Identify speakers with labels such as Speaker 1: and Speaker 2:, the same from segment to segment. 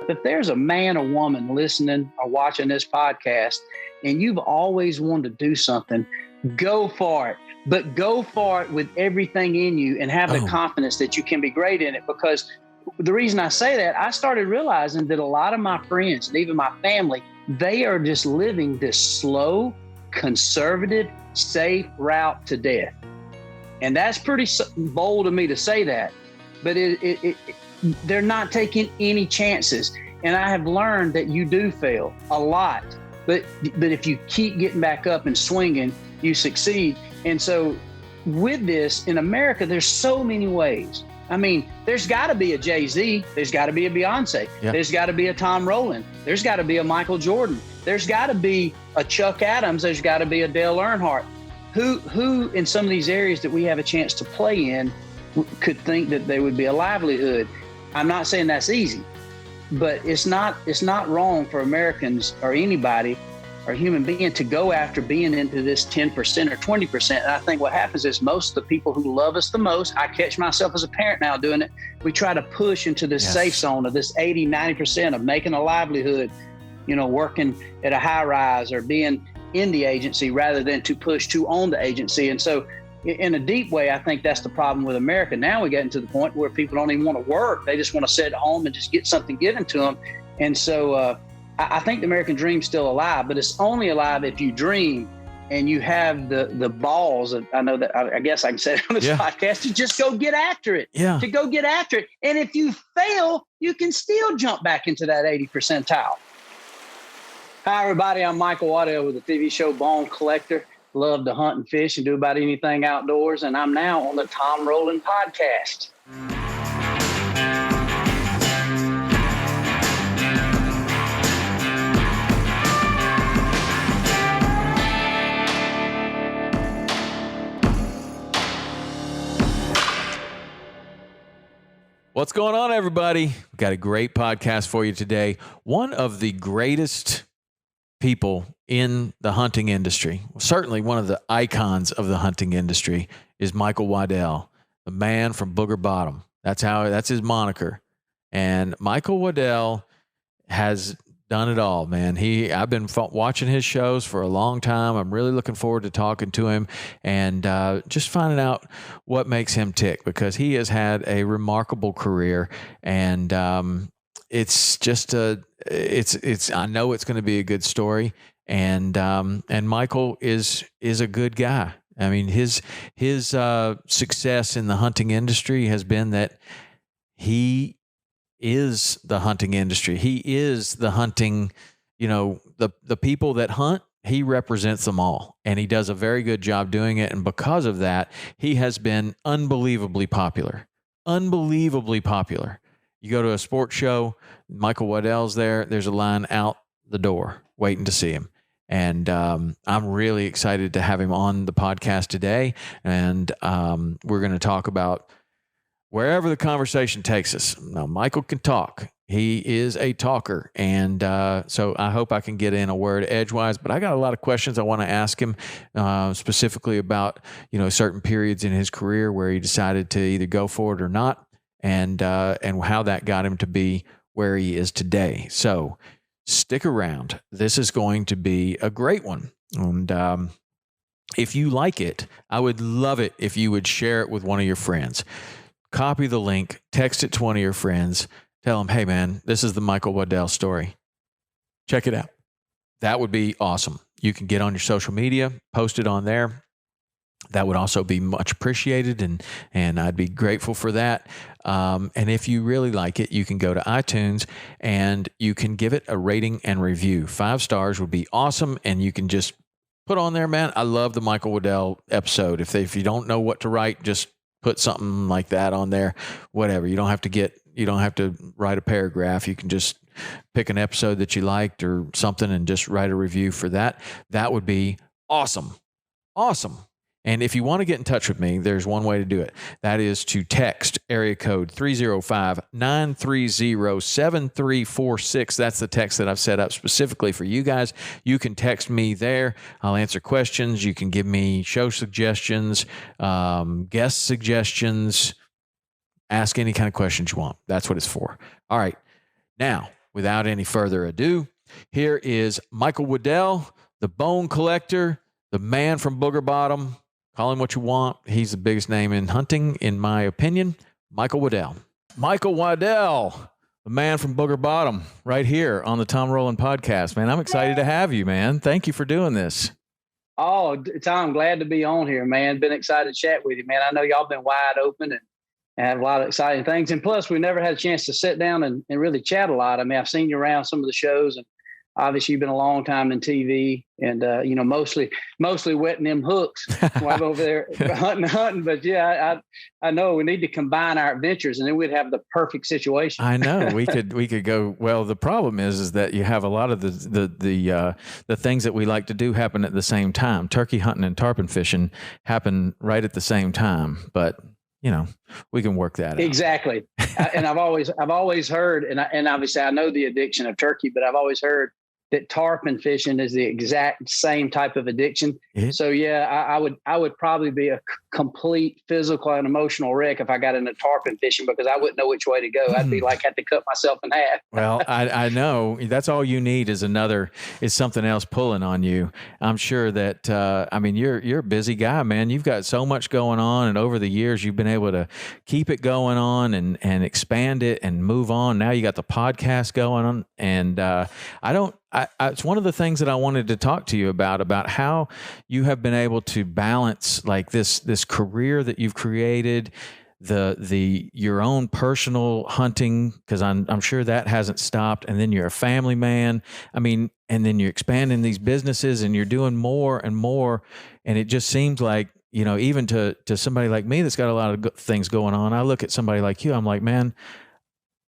Speaker 1: if there's a man or woman listening or watching this podcast and you've always wanted to do something, go for it. But go for it with everything in you and have the confidence that you can be great in it. Because the reason I say that, I started realizing that a lot of my friends and even my family, they are just living this slow, conservative, safe route to death. And that's pretty bold of me to say that, but they're not taking any chances. And I have learned that you do fail a lot, but if you keep getting back up and swinging, you succeed. And so with this in America, there's so many ways. I mean, there's got to be a Jay-Z. There's got to be a Beyonce. Yep. There's got to be a Tom Rowland. There's got to be a Michael Jordan. There's got to be a Chuck Adams. There's got to be a Dale Earnhardt. Who in some of these areas that we have a chance to play in could think that there would be a livelihood? I'm not saying that's easy, but it's not wrong for Americans or anybody or human being to go after being into this 10% or 20%. And I think what happens is most of the people who love us the most, I catch myself as a parent now doing it, we try to push into this safe zone of this 80, 90% of making a livelihood, working at a high rise or being in the agency rather than to push to own the agency. And so in a deep way, I think that's the problem with America. Now we get to the point where people don't even want to work. They just want to sit at home and just get something given to them. And so I think the American dream's still alive, but it's only alive if you dream and you have the balls. I know that I guess I can say it on this podcast, to just go get after it, to go get after it. And if you fail, you can still jump back into that 80 percentile. Hi, everybody. I'm Michael Waddell with the TV show Bone Collector. Love to hunt and fish and do about anything outdoors. And I'm now on the Tom Rowland podcast.
Speaker 2: What's going on, everybody? We've got a great podcast for you today. One of the greatest people in the hunting industry, certainly one of the icons of the hunting industry, is Michael Waddell, the man from Booger Bottom. That's his moniker. And Michael Waddell has done it all, man. I've been watching his shows for a long time. I'm really looking forward to talking to him and just finding out what makes him tick, because he has had a remarkable career, and it's just I know it's going to be a good story, and Michael is a good guy. I mean, his success in the hunting industry has been that he is the hunting industry. He is the hunting, the people that hunt, he represents them all, and he does a very good job doing it. And because of that, he has been unbelievably popular. You go to a sports show, Michael Waddell's there. There's a line out the door waiting to see him. And I'm really excited to have him on the podcast today. And we're going to talk about wherever the conversation takes us. Now, Michael can talk. He is a talker. And so I hope I can get in a word edgewise. But I got a lot of questions I want to ask him, specifically about, certain periods in his career where he decided to either go for it or not, and how that got him to be where he is today. So stick around. This is going to be a great one. And if you like it, I would love it if you would share it with one of your friends. Copy the link, text it to one of your friends, tell them, hey, man, this is the Michael Waddell story. Check it out. That would be awesome. You can get on your social media, post it on there. That would also be much appreciated, and I'd be grateful for that. And if you really like it, you can go to iTunes and you can give it a rating and review. 5 stars would be awesome, and you can just put on there, man, I love the Michael Waddell episode. If you don't know what to write, just put something like that on there, whatever. You don't have to write a paragraph. You can just pick an episode that you liked or something and just write a review for that. That would be awesome. Awesome. And if you want to get in touch with me, there's one way to do it. That is to text area code 305-930-7346. That's the text that I've set up specifically for you guys. You can text me there. I'll answer questions. You can give me show suggestions, guest suggestions, ask any kind of questions you want. That's what it's for. All right. Now, without any further ado, here is Michael Waddell, the bone collector, the man from Booger Bottom. Call him what you want. He's the biggest name in hunting, in my opinion. Michael Waddell. Michael Waddell, the man from Booger Bottom, right here on the Tom Rowland podcast. Man, I'm excited to have you, man. Thank you for doing this.
Speaker 1: Oh, Tom, glad to be on here, man. Been excited to chat with you, man. I know y'all been wide open and have a lot of exciting things. And plus, we never had a chance to sit down and really chat a lot. I mean, I've seen you around some of the shows, and obviously you've been a long time in TV and, mostly wetting them hooks while I'm over there hunting. But yeah, I know we need to combine our adventures and then we'd have the perfect situation.
Speaker 2: I know we could go. Well, the problem is that you have a lot of the things that we like to do happen at the same time. Turkey hunting and tarpon fishing happen right at the same time, but we can work that out.
Speaker 1: Exactly. And I've always heard, and obviously I know the addiction of turkey, but I've always heard that tarpon fishing is the exact same type of addiction. So yeah, I would probably be a complete physical and emotional wreck if I got into tarpon fishing because I wouldn't know which way to go. I'd be like, had to cut myself in half.
Speaker 2: Well, I know that's all you need is something else pulling on you. I'm sure that, you're a busy guy, man. You've got so much going on. And over the years, you've been able to keep it going on and expand it and move on. Now you got the podcast going on. And it's one of the things that I wanted to talk to you about how you have been able to balance like this career that you've created, your own personal hunting, because I'm sure that hasn't stopped. And then you're a family man. I mean, and then you're expanding these businesses and you're doing more and more. And it just seems like, even to somebody like me that's got a lot of things going on, I look at somebody like you, I'm like, man,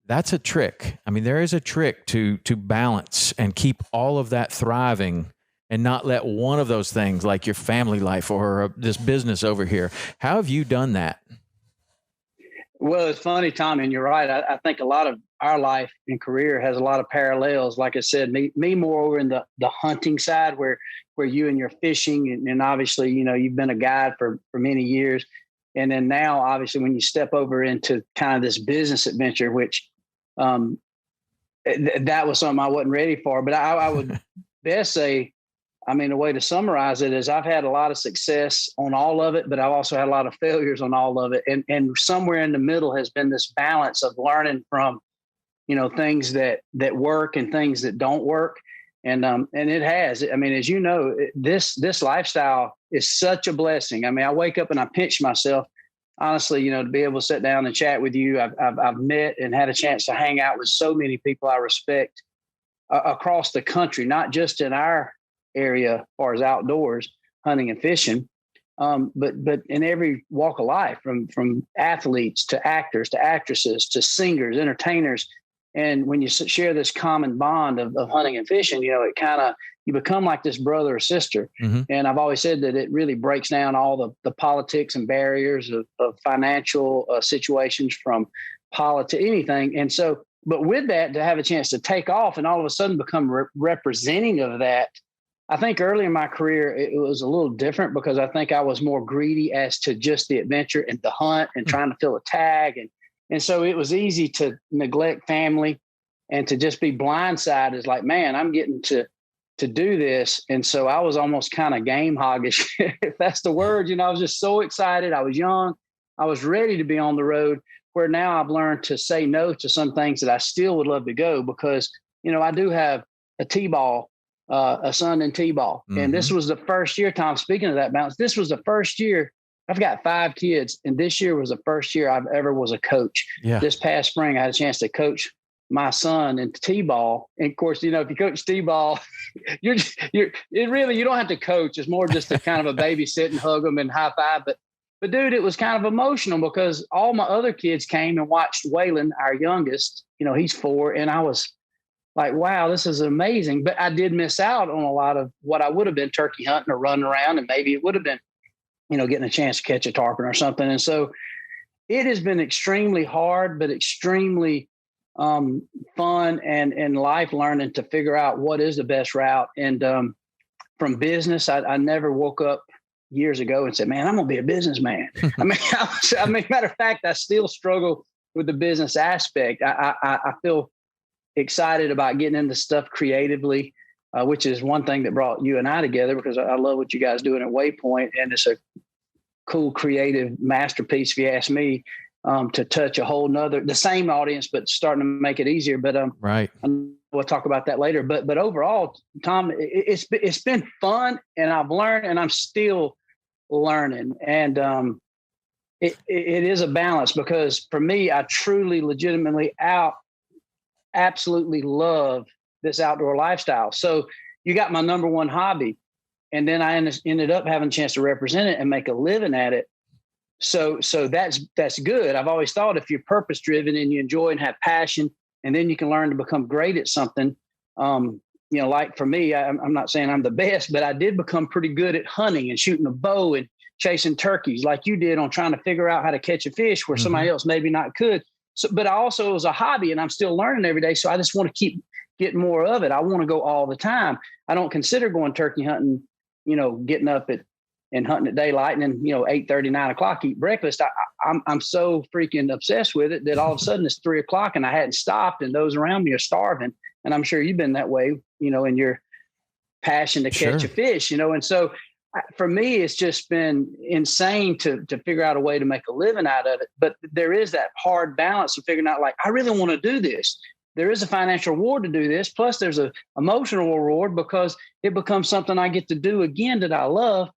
Speaker 2: that's a trick. I mean, there is a trick to balance and keep all of that thriving and not let one of those things like your family life or this business over here. How have you done that?
Speaker 1: Well, it's funny, Tom, and you're right. I think a lot of our life and career has a lot of parallels. Like I said, me more over in the hunting side where you and your fishing and obviously, you've been a guide for many years. And then now, obviously, when you step over into kind of this business adventure, which that was something I wasn't ready for, but I would best say, the way to summarize it is I've had a lot of success on all of it, but I've also had a lot of failures on all of it. And somewhere in the middle has been this balance of learning from, things that work and things that don't work. And it has, as you know, this lifestyle is such a blessing. I wake up and I pinch myself, honestly, to be able to sit down and chat with you. I've met and had a chance to hang out with so many people I respect across the country, not just in our area as far as outdoors hunting and fishing, but in every walk of life, from athletes to actors to actresses to singers, entertainers. And when you share this common bond of hunting and fishing, it kind of, you become like this brother or sister. Mm-hmm. And I've always said that it really breaks down all the politics and barriers of financial situations from politics, anything. And so, but with that, to have a chance to take off and all of a sudden become representing of that, I think early in my career, it was a little different because I think I was more greedy as to just the adventure and the hunt and trying to fill a tag. And so it was easy to neglect family and to just be blindsided as like, man, I'm getting to do this. And so I was almost kind of game hoggish, if that's the word. I was just so excited. I was young. I was ready to be on the road, where now I've learned to say no to some things that I still would love to go because, I do have a T-ball, a son in T-ball. Mm-hmm. And this was the first year, Tom, speaking of that balance, this was the first year. I've got 5 kids, and this year was the first year I've ever was a coach. Yeah. This past spring, I had a chance to coach my son in T-ball. And of course, if you coach T-ball, you don't have to coach. It's more just a kind of a babysit and hug them and high five. But dude, it was kind of emotional because all my other kids came and watched Wayland, our youngest. He's 4, and I was like, wow, this is amazing. But I did miss out on a lot of what I would have been turkey hunting or running around, and maybe it would have been getting a chance to catch a tarpon or something. And so it has been extremely hard, but extremely fun and life learning to figure out what is the best route. And from business, I never woke up years ago and said, man, I'm going to be a businessman. Matter of fact, I still struggle with the business aspect. I feel excited about getting into stuff creatively, which is one thing that brought you and I together, because I love what you guys doing at Waypoint, and it's a cool creative masterpiece, if you ask me, to touch a whole nother, the same audience, but starting to make it easier. But
Speaker 2: right.
Speaker 1: We'll talk about that later. But overall, Tom, it's been fun, and I've learned, and I'm still learning. And it is a balance, because for me, I truly, legitimately absolutely love this outdoor lifestyle. So you got my number one hobby, and then I ended up having a chance to represent it and make a living at it. So that's good. I've always thought if you're purpose driven and you enjoy and have passion, and then you can learn to become great at something. Like for me, I'm not saying I'm the best, but I did become pretty good at hunting and shooting a bow and chasing turkeys, like you did, on trying to figure out how to catch a fish where somebody else maybe not could. So, but I also, it was a hobby, and I'm still learning every day. So I just want to keep getting more of it. I want to go all the time. I don't consider going turkey hunting, getting up and hunting at daylight, and then, 8:30, 9 o'clock, eat breakfast. I'm so freaking obsessed with it that all of a sudden it's 3 o'clock and I hadn't stopped, and those around me are starving. And I'm sure you've been that way, in your passion to catch a fish, and so for me, it's just been insane to figure out a way to make a living out of it. But there is that hard balance of figuring out, like, I really want to do this. There is a financial reward to do this. Plus there's an emotional reward, because it becomes something I get to do again that I love.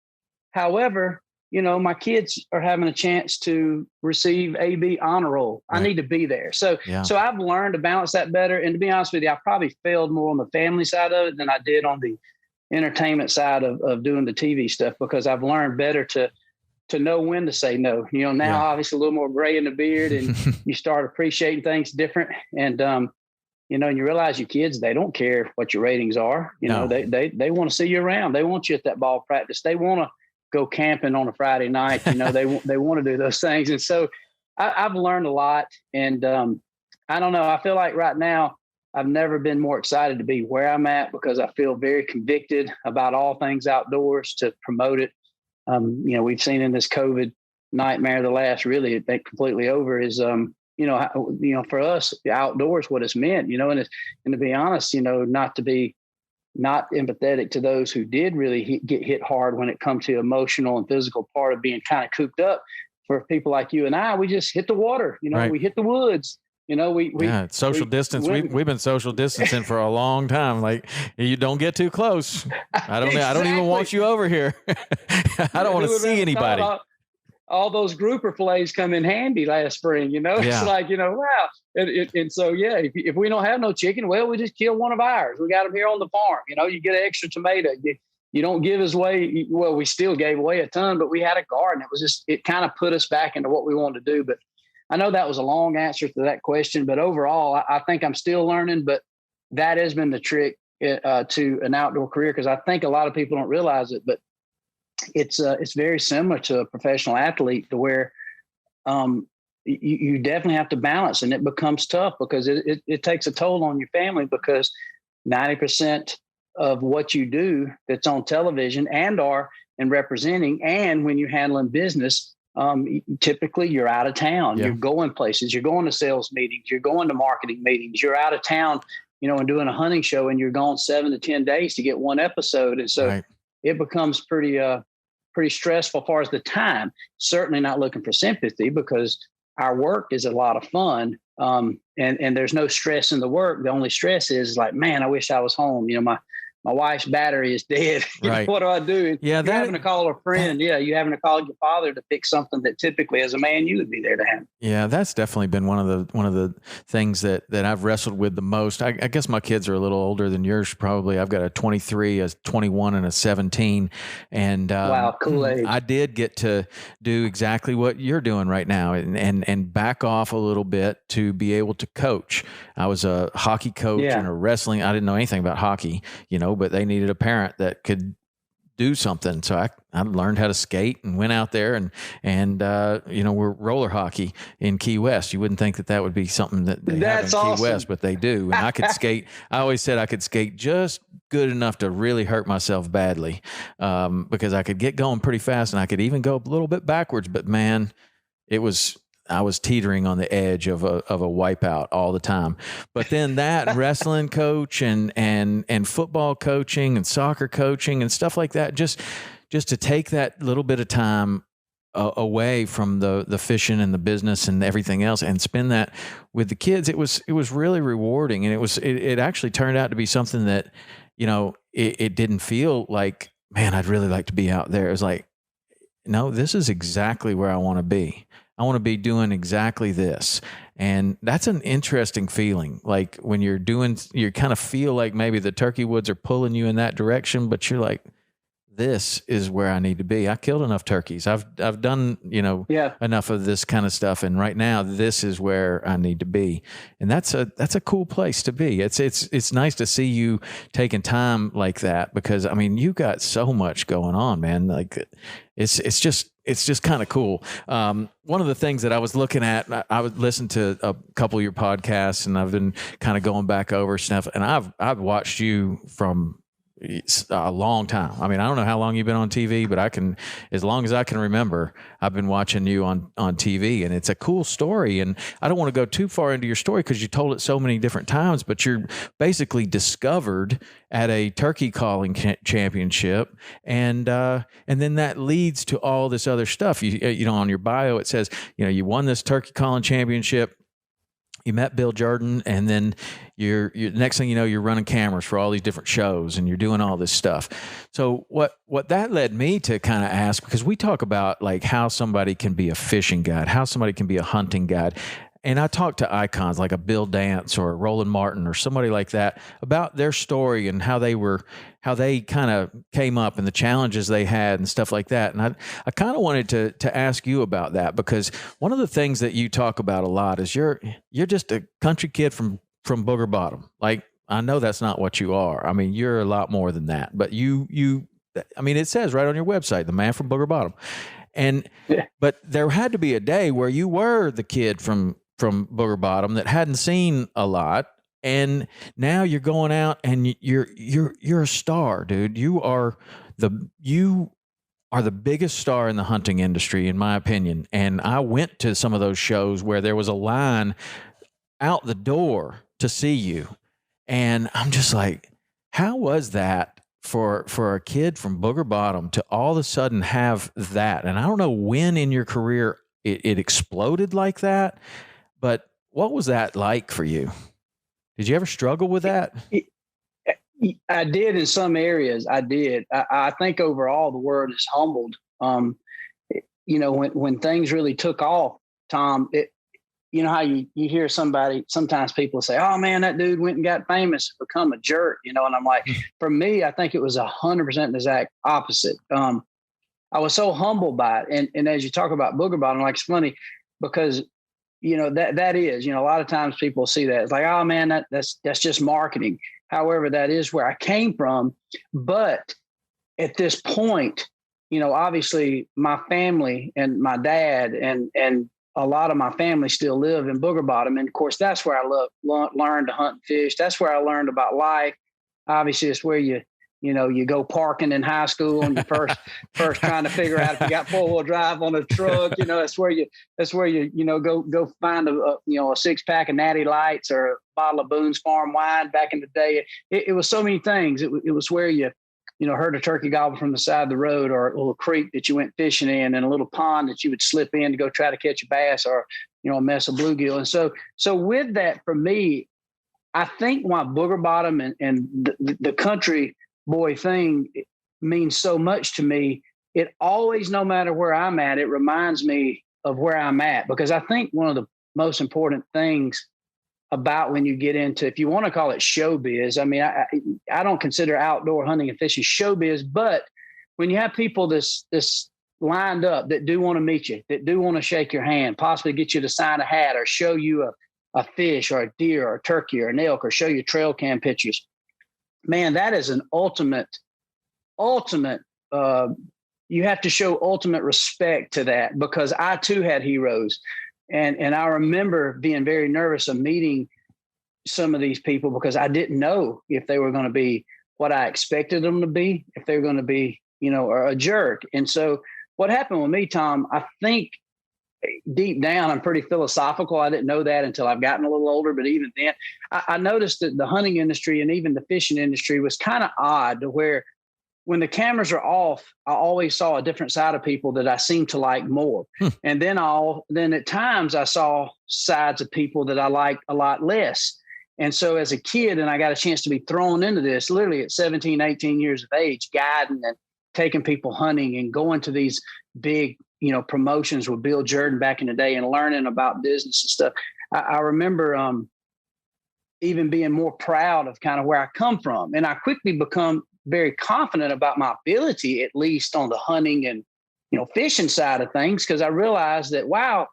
Speaker 1: However, my kids are having a chance to receive AB honor roll. Right. I need to be there. So I've learned to balance that better. And to be honest with you, I probably failed more on the family side of it than I did on the entertainment side of doing the TV stuff, because I've learned better to know when to say no. Now obviously a little more gray in the beard, and you start appreciating things different. And, and you realize your kids, they don't care what your ratings are. They want to see you around. They want you at that ball practice. They want to go camping on a Friday night. They want to do those things. And so I've learned a lot. And I don't know, I feel like right now I've never been more excited to be where I'm at, because I feel very convicted about all things outdoors to promote it. We've seen in this COVID nightmare, the last really, I think, completely over, is, for us, the outdoors, what it's meant, and to be honest, not to be not empathetic to those who did really get hit hard when it comes to emotional and physical part of being kind of cooped up. For people like you and I, we just hit the water, right. We hit the woods.
Speaker 2: It's social distance. We've been social distancing for a long time. Like, you don't get too close. I don't even want you over here. I don't want to see anybody.
Speaker 1: All those grouper fillets come in handy last spring, It's like, wow. And so, if we don't have no chicken, well, we just kill one of ours. We got them here on the farm. You get an extra tomato. You don't give us away. Well, we still gave away a ton, but we had a garden. It kind of put us back into what we wanted to do. But I know that was a long answer to that question, but overall, I think I'm still learning, but that has been the trick to an outdoor career, because I think a lot of people don't realize it, but it's very similar to a professional athlete, to where you definitely have to balance, and it becomes tough, because it takes a toll on your family, because 90% of what you do that's on television and representing, and when you're handling business, typically you're out of town, you're going places, you're going to sales meetings, you're going to marketing meetings, you're out of town, and doing a hunting show, and you're gone 7 to 10 days to get one episode. And so it becomes pretty stressful as far as the time. Certainly not looking for sympathy, because our work is a lot of fun. And there's no stress in the work. The only stress is like, man, I wish I was home. My wife's battery is dead.
Speaker 2: Right.
Speaker 1: What do I do?
Speaker 2: Yeah,
Speaker 1: you're having to call a friend. You having to call your father to fix something that typically, as a man, you would be there to handle.
Speaker 2: Yeah, that's definitely been one of the things that I've wrestled with the most. I guess my kids are a little older than yours. Probably, I've got a 23, a 21, and a 17. And
Speaker 1: wow, cool age.
Speaker 2: I did get to do exactly what you're doing right now, and back off a little bit to be able to coach. I was a hockey coach and a wrestling. I didn't know anything about hockey, but they needed a parent that could do something. So I learned how to skate and went out there and we're roller hockey in Key West. You wouldn't think that would be something that they have in Key West, but they do. And I could skate. I always said I could skate just good enough to really hurt myself badly, because I could get going pretty fast, and I could even go a little bit backwards. But man, it was I was teetering on the edge of a wipeout all the time. But then that wrestling coach and football coaching and soccer coaching and stuff like that, just to take that little bit of time away from the fishing and the business and everything else and spend that with the kids, it was really rewarding. And it actually turned out to be something that, it didn't feel like, man, I'd really like to be out there. It was like, no, this is exactly where I want to be. I want to be doing exactly this. And that's an interesting feeling. Like when you kind of feel like maybe the turkey woods are pulling you in that direction, but you're like, this is where I need to be. I killed enough turkeys. I've done, enough of this kind of stuff. And right now this is where I need to be. And that's a cool place to be. It's nice to see you taking time like that, because I mean, you got so much going on, man. Like it's just kind of cool. One of the things that I was looking at, I would listen to a couple of your podcasts, and I've been kind of going back over stuff, and I've watched you from a long time. I mean, I don't know how long you've been on TV, but as long as I can remember, I've been watching you on TV, and it's a cool story. And I don't want to go too far into your story because you told it so many different times, but you're basically discovered at a turkey calling championship. And then that leads to all this other stuff. You know, on your bio, it says, you won this turkey calling championship. You met Bill Jordan, and then you're next thing you know, you're running cameras for all these different shows, and you're doing all this stuff. So what that led me to kind of ask, because we talk about like how somebody can be a fishing guide, how somebody can be a hunting guide. And I talk to icons like a Bill Dance or a Roland Martin or somebody like that about their story and how they kind of came up and the challenges they had and stuff like that. And I kind of wanted to ask you about that, because one of the things that you talk about a lot is you're just a country kid from Booger Bottom. Like, I know that's not what you are. I mean, you're a lot more than that. But it says right on your website, the man from Booger Bottom. But there had to be a day where you were the kid from Booger Bottom that hadn't seen a lot, and now you're going out and you're a star, dude. You are the biggest star in the hunting industry, in my opinion. And I went to some of those shows where there was a line out the door to see you, and I'm just like, how was that for a kid from Booger Bottom to all of a sudden have that? And I don't know when in your career it exploded like that. But what was that like for you? Did you ever struggle with that?
Speaker 1: I did in some areas. I did. I think overall the word is humbled. When things really took off, Tom, how you hear somebody, sometimes people say, oh man, that dude went and got famous, become a jerk, and I'm like, for me, I think it was 100% the exact opposite. I was so humbled by it. And as you talk about Booger Bottom, like, it's funny because that is, a lot of times people see that. It's like, oh man, that's just marketing. However, that is where I came from. But at this point, obviously my family and my dad and a lot of my family still live in Booger Bottom. And of course, that's where I learned to hunt and fish. That's where I learned about life. Obviously, it's where you go parking in high school and you first trying to figure out if you got 4-wheel drive on a truck. That's where you go find a 6-pack of Natty Lights or a bottle of Boone's Farm wine. Back in the day, it was so many things. It was where you heard a turkey gobble from the side of the road, or a little creek that you went fishing in, and a little pond that you would slip in to go try to catch a bass or a mess of bluegill. And so with that, for me, I think why Booger Bottom and the country boy thing means so much to me. It always, no matter where I'm at, it reminds me of where I'm at, because I think one of the most important things about when you get into, if you want to call it showbiz, I mean, I don't consider outdoor hunting and fishing showbiz, but when you have people this lined up that do want to meet you, that do want to shake your hand, possibly get you to sign a hat or show you a fish or a deer or a turkey or an elk, or show you trail cam pictures, man, that is an ultimate, you have to show ultimate respect to that, because I too had heroes. And I remember being very nervous of meeting some of these people, because I didn't know if they were going to be what I expected them to be, if they were going to be, a jerk. And so what happened with me, Tom, I think deep down, I'm pretty philosophical. I didn't know that until I've gotten a little older. But even then, I noticed that the hunting industry and even the fishing industry was kind of odd, to where when the cameras are off, I always saw a different side of people that I seemed to like more. And then at times I saw sides of people that I liked a lot less. And so as a kid, and I got a chance to be thrown into this literally at 17, 18 years of age, guiding and taking people hunting and going to these big, promotions with Bill Jordan back in the day and learning about business and stuff. I remember even being more proud of kind of where I come from. And I quickly become very confident about my ability, at least on the hunting and, fishing side of things. Cause I realized that, wow,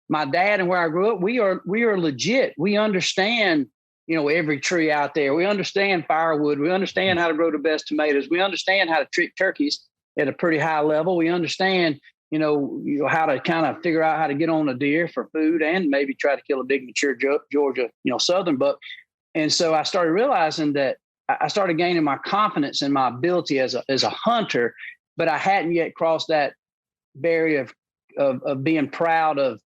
Speaker 1: my dad and where I grew up, we are legit. We understand, every tree out there. We understand firewood. We understand how to grow the best tomatoes. We understand how to treat turkeys at a pretty high level. We understand, how to kind of figure out how to get on a deer for food and maybe try to kill a big mature Georgia, southern buck. And so I started realizing that I started gaining my confidence in my ability as a hunter, but I hadn't yet crossed that barrier of being proud of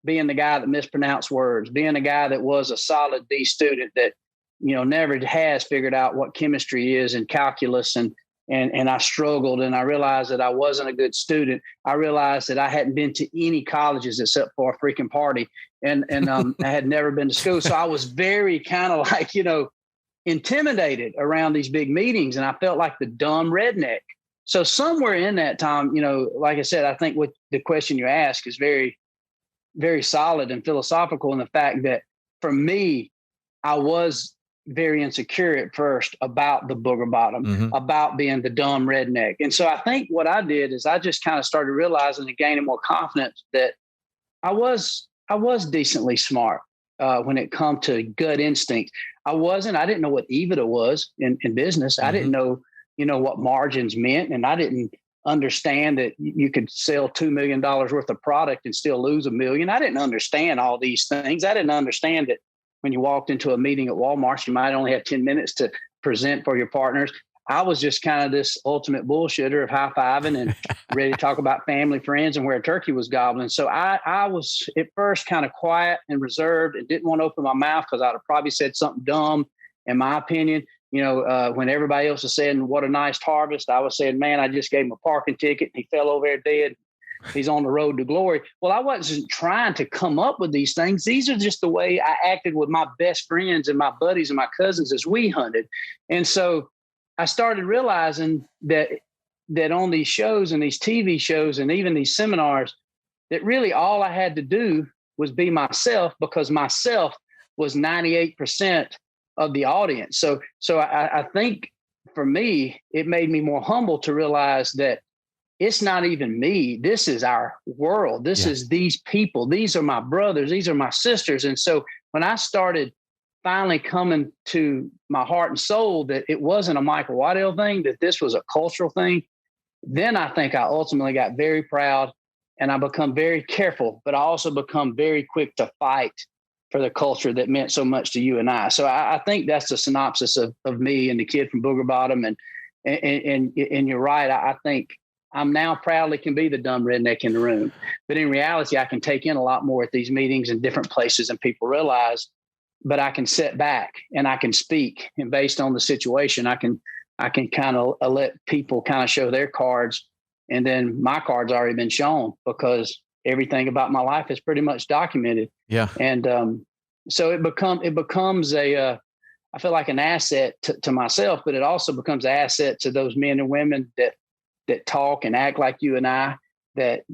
Speaker 1: being the guy that mispronounced words, being a guy that was a solid D student that, never has figured out what chemistry is and calculus. And I struggled, and I realized that I wasn't a good student. I realized that I hadn't been to any colleges except for a freaking party. And I had never been to school. So I was very kind of like, intimidated around these big meetings. And I felt like the dumb redneck. So somewhere in that time, like I said, I think what the question you ask is very, very solid and philosophical in the fact that for me, I was very insecure at first about the Booger Bottom, about being the dumb redneck. And so I think what I did is I just kind of started realizing and gaining more confidence that I was decently smart when it come to gut instinct. I didn't know what EBITDA was in business. I didn't know, what margins meant. And I didn't understand that you could sell $2 million worth of product and still lose $1 million. I didn't understand all these things. I didn't understand that when you walked into a meeting at Walmart, you might only have 10 minutes to present for your partners. I was just kind of this ultimate bullshitter of high-fiving and ready to talk about family, friends, and where a turkey was gobbling. So I was at first kind of quiet and reserved and didn't want to open my mouth because I'd have probably said something dumb, in my opinion. When everybody else was saying, what a nice harvest, I was saying, man, I just gave him a parking ticket and he fell over there dead. He's on the road to glory. Well, I wasn't trying to come up with these things. These are just the way I acted with my best friends and my buddies and my cousins as we hunted. And so I started realizing that on these shows and these TV shows and even these seminars, that really all I had to do was be myself, because myself was 98% of the audience. So I think for me, it made me more humble to realize that it's not even me. This is our world. This is these people. These are my brothers. These are my sisters. And so when I started finally coming to my heart and soul that it wasn't a Michael Waddell thing, that this was a cultural thing, then I think I ultimately got very proud, and I become very careful, but I also become very quick to fight for the culture that meant so much to you and I. So I think that's the synopsis of me and the kid from Booger Bottom. And you're right. I think I'm now proudly can be the dumb redneck in the room, but in reality, I can take in a lot more at these meetings and different places than people realize. But I can sit back and I can speak, and based on the situation, I can kind of let people kind of show their cards, and then my card's already been shown because everything about my life is pretty much documented. Yeah. And so it becomes I feel like an asset to myself, but it also becomes an asset to those men and women that talk and act like you and I, that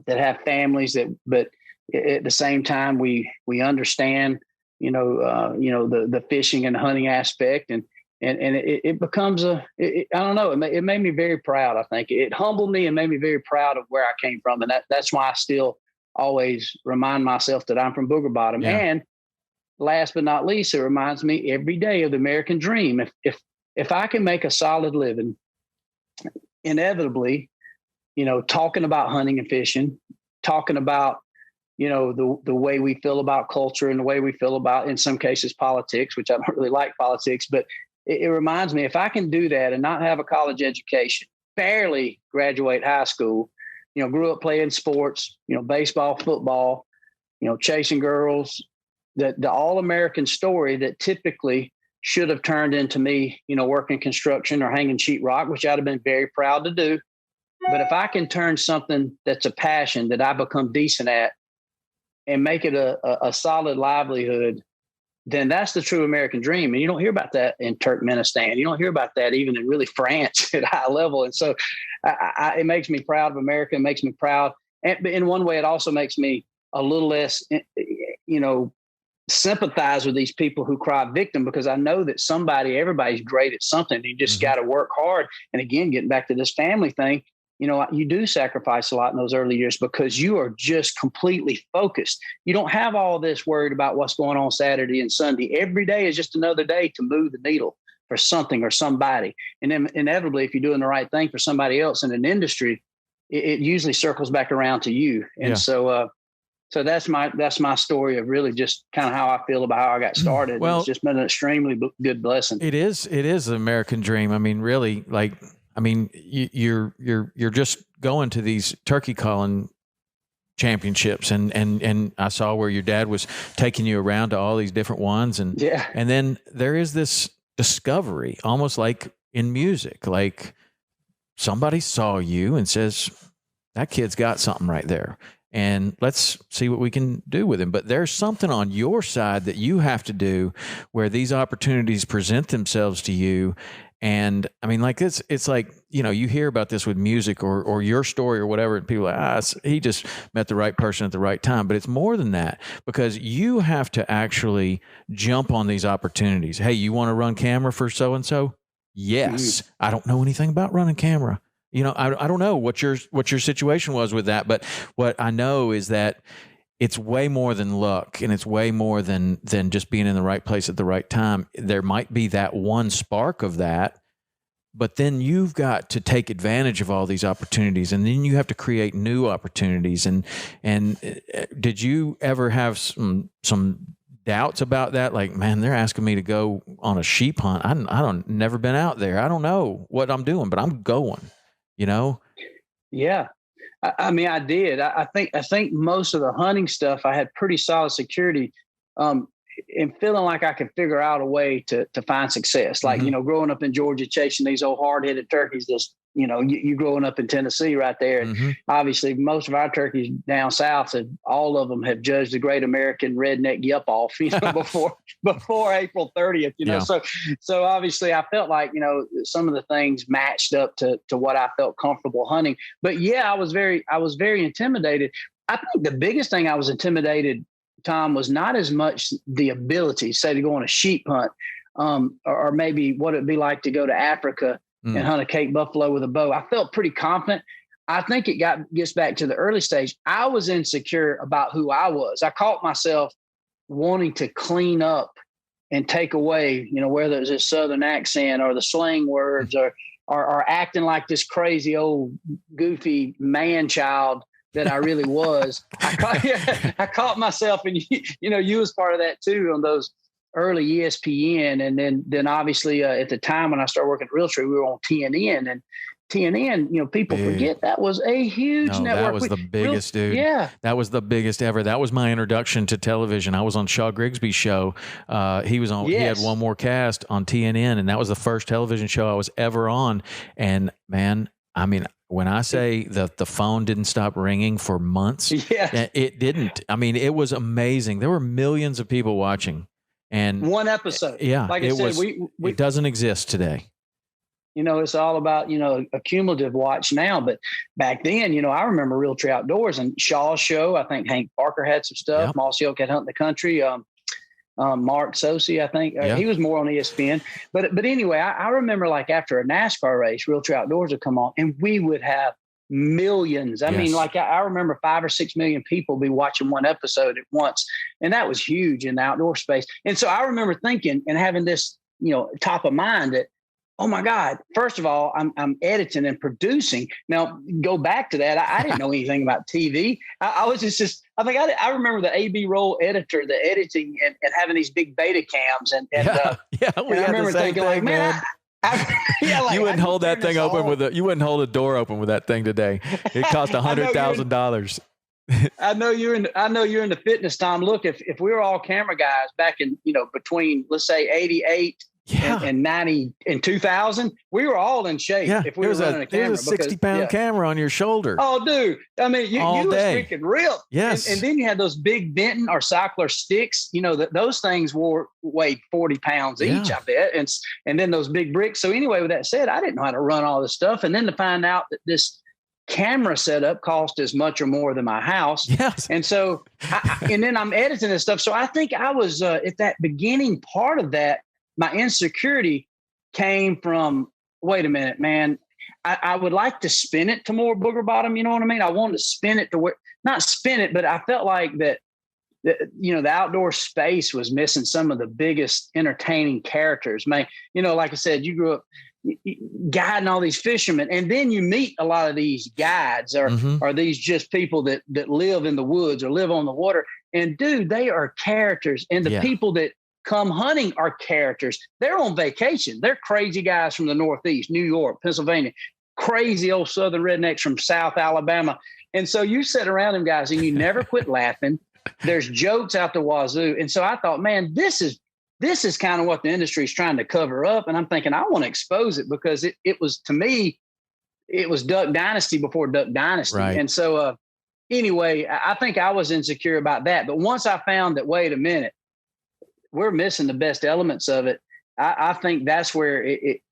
Speaker 1: have families but at the same time we understand, the fishing and hunting aspect, and it becomes I don't know. It made me very proud. I think it humbled me and made me very proud of where I came from. And that's why I still always remind myself that I'm from Booger Bottom. Yeah. And last but not least, it reminds me every day of the American dream. If I can make a solid living, inevitably, talking about hunting and fishing, talking about, the way we feel about culture and the way we feel about, in some cases, politics, which I don't really like politics, but it reminds me, if I can do that and not have a college education, barely graduate high school, grew up playing sports, baseball, football, chasing girls, the all-American story that typically should have turned into me, working construction or hanging sheetrock, which I'd have been very proud to do. But if I can turn something that's a passion that I become decent at and make it a solid livelihood, then that's the true American dream. And you don't hear about that in Turkmenistan. You don't hear about that even in really France at high level. And so it makes me proud of America. It makes me proud. And in one way, it also makes me a little less, sympathize with these people who cry victim, because I know that everybody's great at something. You just got to work hard. And again, getting back to this family thing, you do sacrifice a lot in those early years because you are just completely focused. You don't have all this worried about what's going on Saturday and Sunday. Every day is just another day to move the needle for something or somebody. And then inevitably, if you're doing the right thing for somebody else in an industry, it usually circles back around to you. And so that's my story of really just kind of how I feel about how I got started. Well, it's just been an extremely good blessing.
Speaker 2: It is an American dream. I mean, really, you're just going to these turkey calling championships, and I saw where your dad was taking you around to all these different ones, and then there is this discovery, almost like in music, like somebody saw you and says, that kid's got something right there, and let's see what we can do with him. But there's something on your side that you have to do where these opportunities present themselves to you. And I mean, like it's like, you hear about this with music or your story or whatever, and people are like, he just met the right person at the right time. But it's more than that, because you have to actually jump on these opportunities. Hey, you want to run camera for so-and-so? Yes. I don't know anything about running camera. I don't know what your situation was with that, but what I know is that it's way more than luck, and it's way more than just being in the right place at the right time. There might be that one spark of that, but then you've got to take advantage of all these opportunities, and then you have to create new opportunities. And did you ever have some doubts about that? Like, man, they're asking me to go on a sheep hunt. I don't never been out there. I don't know what I'm doing, but I'm going.
Speaker 1: Yeah. I mean, I did. I think most of the hunting stuff, I had pretty solid security, and feeling like I could figure out a way to find success. Like, growing up in Georgia, chasing these old hard-headed turkeys, you growing up in Tennessee right there. And obviously most of our turkeys down south, all of them have judged the great American redneck yelp off, before April 30th, So obviously I felt like, some of the things matched up to what I felt comfortable hunting. But yeah, I was very intimidated. I think the biggest thing I was intimidated, Tom, was not as much the ability, say, to go on a sheep hunt, or maybe what it'd be like to go to Africa and hunt a Cape buffalo with a bow. I felt pretty confident. I think it gets back to the early stage. I was insecure about who I was. I caught myself wanting to clean up and take away, whether it's a Southern accent or the slang words or acting like this crazy old goofy man child that I really was. I caught myself, and you was part of that too, on those early ESPN. And then obviously at the time when I started working at Realtree, we were on TNN, and TNN, people forget that was a huge network.
Speaker 2: That was the biggest, dude.
Speaker 1: Yeah.
Speaker 2: That was the biggest ever. That was my introduction to television. I was on Shaw Grigsby's show. He was on, He had one more cast on TNN, and that was the first television show I was ever on. And man, I mean, when I say that the phone didn't stop ringing for months, it didn't. I mean, it was amazing. There were millions of people watching. And
Speaker 1: one episode.
Speaker 2: Yeah.
Speaker 1: Like I said,
Speaker 2: it doesn't exist today.
Speaker 1: It's all about, a cumulative watch now. But back then, I remember Realtree Outdoors and Shaw's show. I think Hank Parker had some stuff. Yep. Mossy Oak had Hunting the Country. Mark Sosi, I think. He was more on ESPN. But anyway, I remember, like, after a NASCAR race, Realtree Outdoors would come on, and we would have millions. I mean, like, I remember 5 or 6 million people be watching one episode at once. And that was huge in the outdoor space. And so I remember thinking and having this, top of mind that, oh my God, first of all, I'm editing and producing. Now, go back to that. I didn't know anything about TV. I was I remember the AB roll editor, the editing, and having these big beta cams. And I remember thinking, like, man,
Speaker 2: You wouldn't hold that thing open you wouldn't hold a door open with that thing today. It cost $100,000.
Speaker 1: I know you're in the fitness, Tom. Look, if we were all camera guys back in, between, let's say 88 and 90 and 2000, we were all in shape.
Speaker 2: Yeah.
Speaker 1: If we were running a camera.
Speaker 2: It was a 60-pound camera on your shoulder.
Speaker 1: Oh, dude. I mean, you was freaking real.
Speaker 2: Yes.
Speaker 1: And then you had those big Benton or cycler sticks, those things weighed 40 pounds each, I bet. And then those big bricks. So anyway, with that said, I didn't know how to run all this stuff. And then to find out that this camera setup cost as much or more than my house.
Speaker 2: Yes.
Speaker 1: And so, and then I'm editing this stuff. So I think I was at that beginning part of that, my insecurity came from, wait a minute, man, I would like to spin it to more Booger Bottom. You know what I mean? I wanted to spin it to where, not spin it, but I felt like that, the outdoor space was missing some of the biggest entertaining characters. Man, like I said, you grew up guiding all these fishermen, and then you meet a lot of these guides or these just people that live in the woods or live on the water. And dude, they are characters. And the people that come hunting are characters. They're on vacation. They're crazy guys from the Northeast, New York, Pennsylvania, crazy old Southern rednecks from South Alabama. And so you sit around them guys and you never quit laughing. There's jokes out the wazoo. And so I thought, man, this is kind of what the industry is trying to cover up. And I'm thinking, I want to expose it because it was, to me, it was Duck Dynasty before Duck Dynasty.
Speaker 2: Right.
Speaker 1: And so anyway, I think I was insecure about that. But once I found that, wait a minute, we're missing the best elements of it. I think that's where it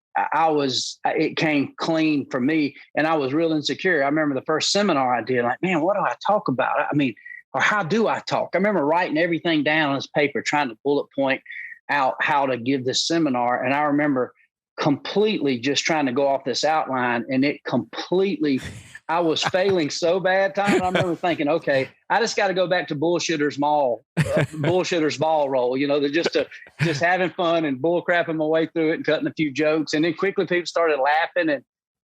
Speaker 1: came clean for me. And I was real insecure. I remember the first seminar I did, like, man, what do I talk about? I mean, or how do I talk? I remember writing everything down on this paper, trying to bullet point out how to give this seminar. And I remember completely just trying to go off this outline, and I was failing so bad, Tom. I remember thinking, okay, I just got to go back to bullshitter's ball roll, just having fun and bull crapping my way through it and cutting a few jokes. And then quickly people started laughing. And,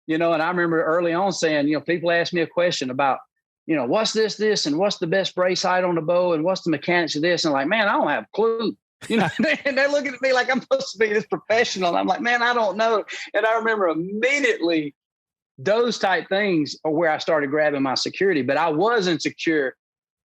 Speaker 1: and I remember early on saying, people asked me a question about, what's this, and what's the best brace height on the bow, and what's the mechanics of this? And like, man, I don't have a clue. And they're looking at me like I'm supposed to be this professional. And I'm like, man, I don't know. And I remember immediately those type things are where I started grabbing my security. But I was insecure,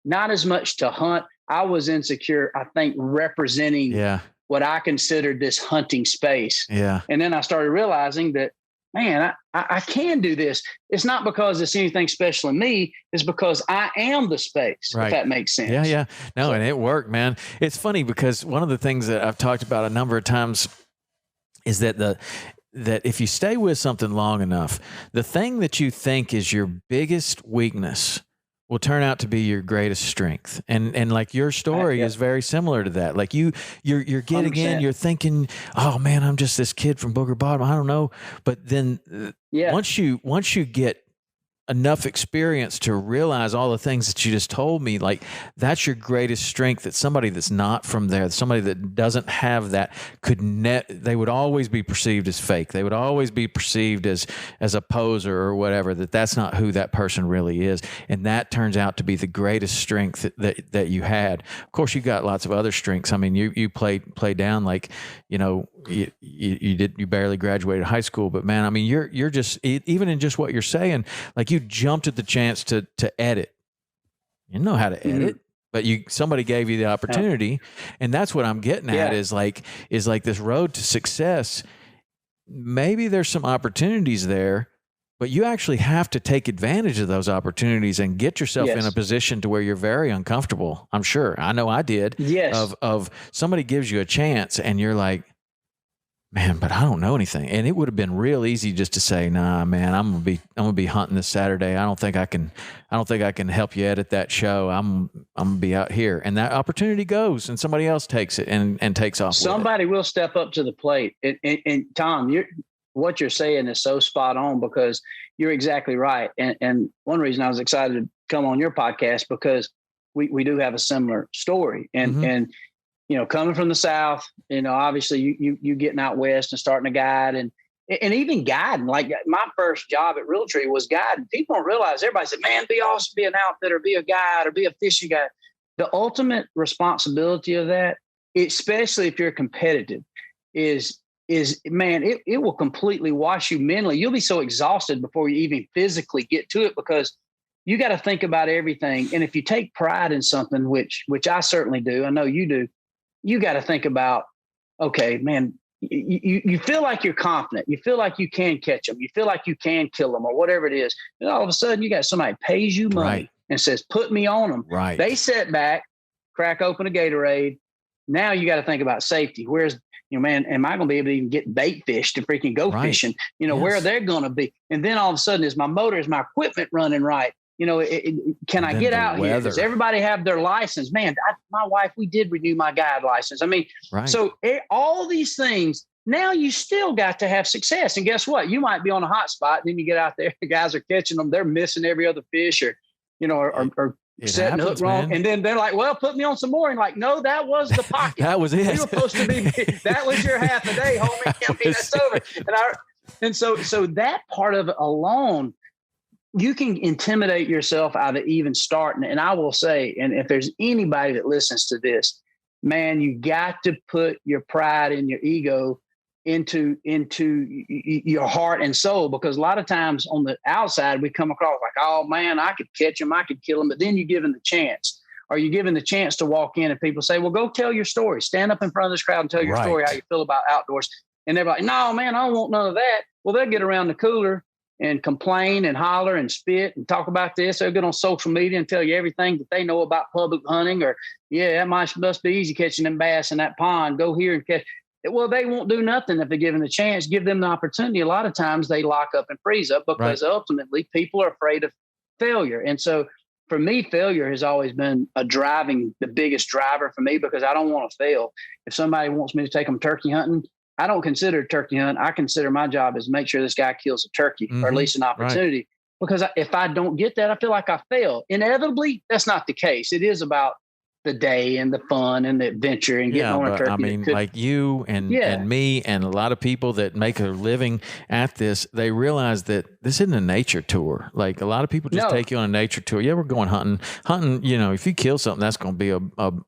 Speaker 1: not as much to hunt. I was insecure, I think, representing what I considered this hunting space. Yeah. And then I started realizing that, man, I can do this. It's not because it's anything special in me. It's because I am the space, if that makes sense.
Speaker 2: Yeah, yeah. No, and it worked, man. It's funny because one of the things that I've talked about a number of times is that that if you stay with something long enough, the thing that you think is your biggest weakness will turn out to be your greatest strength. And like your story is very similar to that. Like you're getting 100%. In, you're thinking, oh man, I'm just this kid from Booger Bottom. I don't know. But then once you get enough experience to realize all the things that you just told me, like that's your greatest strength, that somebody that's not from there, somebody that doesn't have that they would always be perceived as fake. They would always be perceived as a poser or whatever, that's not who that person really is. And that turns out to be the greatest strength that you had. Of course, you got lots of other strengths. I mean, you played down like, you barely graduated high school, but man, I mean, you're just, even in just what you're saying, like you jumped at the chance to edit. You know how to edit, but somebody gave you the opportunity. And that's what I'm getting at is like this road to success. Maybe there's some opportunities there, but you actually have to take advantage of those opportunities and get yourself in a position to where you're very uncomfortable. I'm sure. I know I did. Yes. Of somebody gives you a chance and you're like, man, but I don't know anything. And it would have been real easy just to say, nah, man, I'm gonna be hunting this Saturday. I don't think I can help you edit that show. I'm gonna be out here. And that opportunity goes and somebody else takes it and takes off.
Speaker 1: Somebody will step up to the plate. And Tom, what you're saying is so spot on, because you're exactly right. And one reason I was excited to come on your podcast, because we do have a similar story. And coming from the South, obviously you getting out West and starting to guide and even guiding. Like my first job at Realtree was guiding. People don't realize, everybody said, man, be awesome, be an outfitter, be a guide or be a fishing guide. The ultimate responsibility of that, especially if you're competitive, is is, man, it will completely wash you mentally. You'll be so exhausted before you even physically get to it, because you got to think about everything. And if you take pride in something, which I certainly do, I know you do, you got to think about, okay, man, you feel like you're confident. You feel like you can catch them. You feel like you can kill them or whatever it is. And all of a sudden you got somebody pays you money and says, put me on them.
Speaker 2: Right.
Speaker 1: They sit back, crack open a Gatorade. Now you got to think about safety. Where's, man, am I going to be able to even get bait fish to freaking go fishing? Where they're going to be. And then all of a sudden, is my equipment running right? Can I get out here? Does everybody have their license? Man, my wife, we did renew my guide license. I mean, so all these things, now you still got to have success. And guess what? You might be on a hot spot, and then you get out there, the guys are catching them. They're missing every other fish, or setting the hook wrong. Man. And then they're like, well, put me on some more. And like, no, that was the pocket.
Speaker 2: That was it.
Speaker 1: You were supposed to be, that was your half a day, homie. That's over. And so that part of it alone, you can intimidate yourself out of even starting. And I will say, and if there's anybody that listens to this, man, you got to put your pride and your ego into your heart and soul, because a lot of times on the outside we come across like, oh man, I could catch him, I could kill him. But then you give him the chance, or you give him the chance to walk in, and people say, well, go tell your story, stand up in front of this crowd and tell your story, how you feel about outdoors. And they're like, no, man, I don't want none of that. Well, they'll get around the cooler and complain and holler and spit and talk about this. They'll get on social media and tell you everything that they know about public hunting, or, yeah, that must be easy catching them bass in that pond. Go here and catch. Well, they won't do nothing if they're given the chance. Give them the opportunity. A lot of times they lock up and freeze up, because ultimately people are afraid of failure. And so for me, failure has always been the biggest driver for me, because I don't want to fail. If somebody wants me to take them turkey hunting, I don't consider it turkey hunt. I consider my job is make sure this guy kills a turkey, or at least an opportunity. Because if I don't get that, I feel like I fail. Inevitably, that's not the case. It is about the day and the fun and the adventure and getting on a turkey.
Speaker 2: I mean, like you and me and a lot of people that make a living at this, they realize that this isn't a nature tour. Like, a lot of people just take you on a nature tour. Yeah, we're going hunting. If you kill something, that's going to be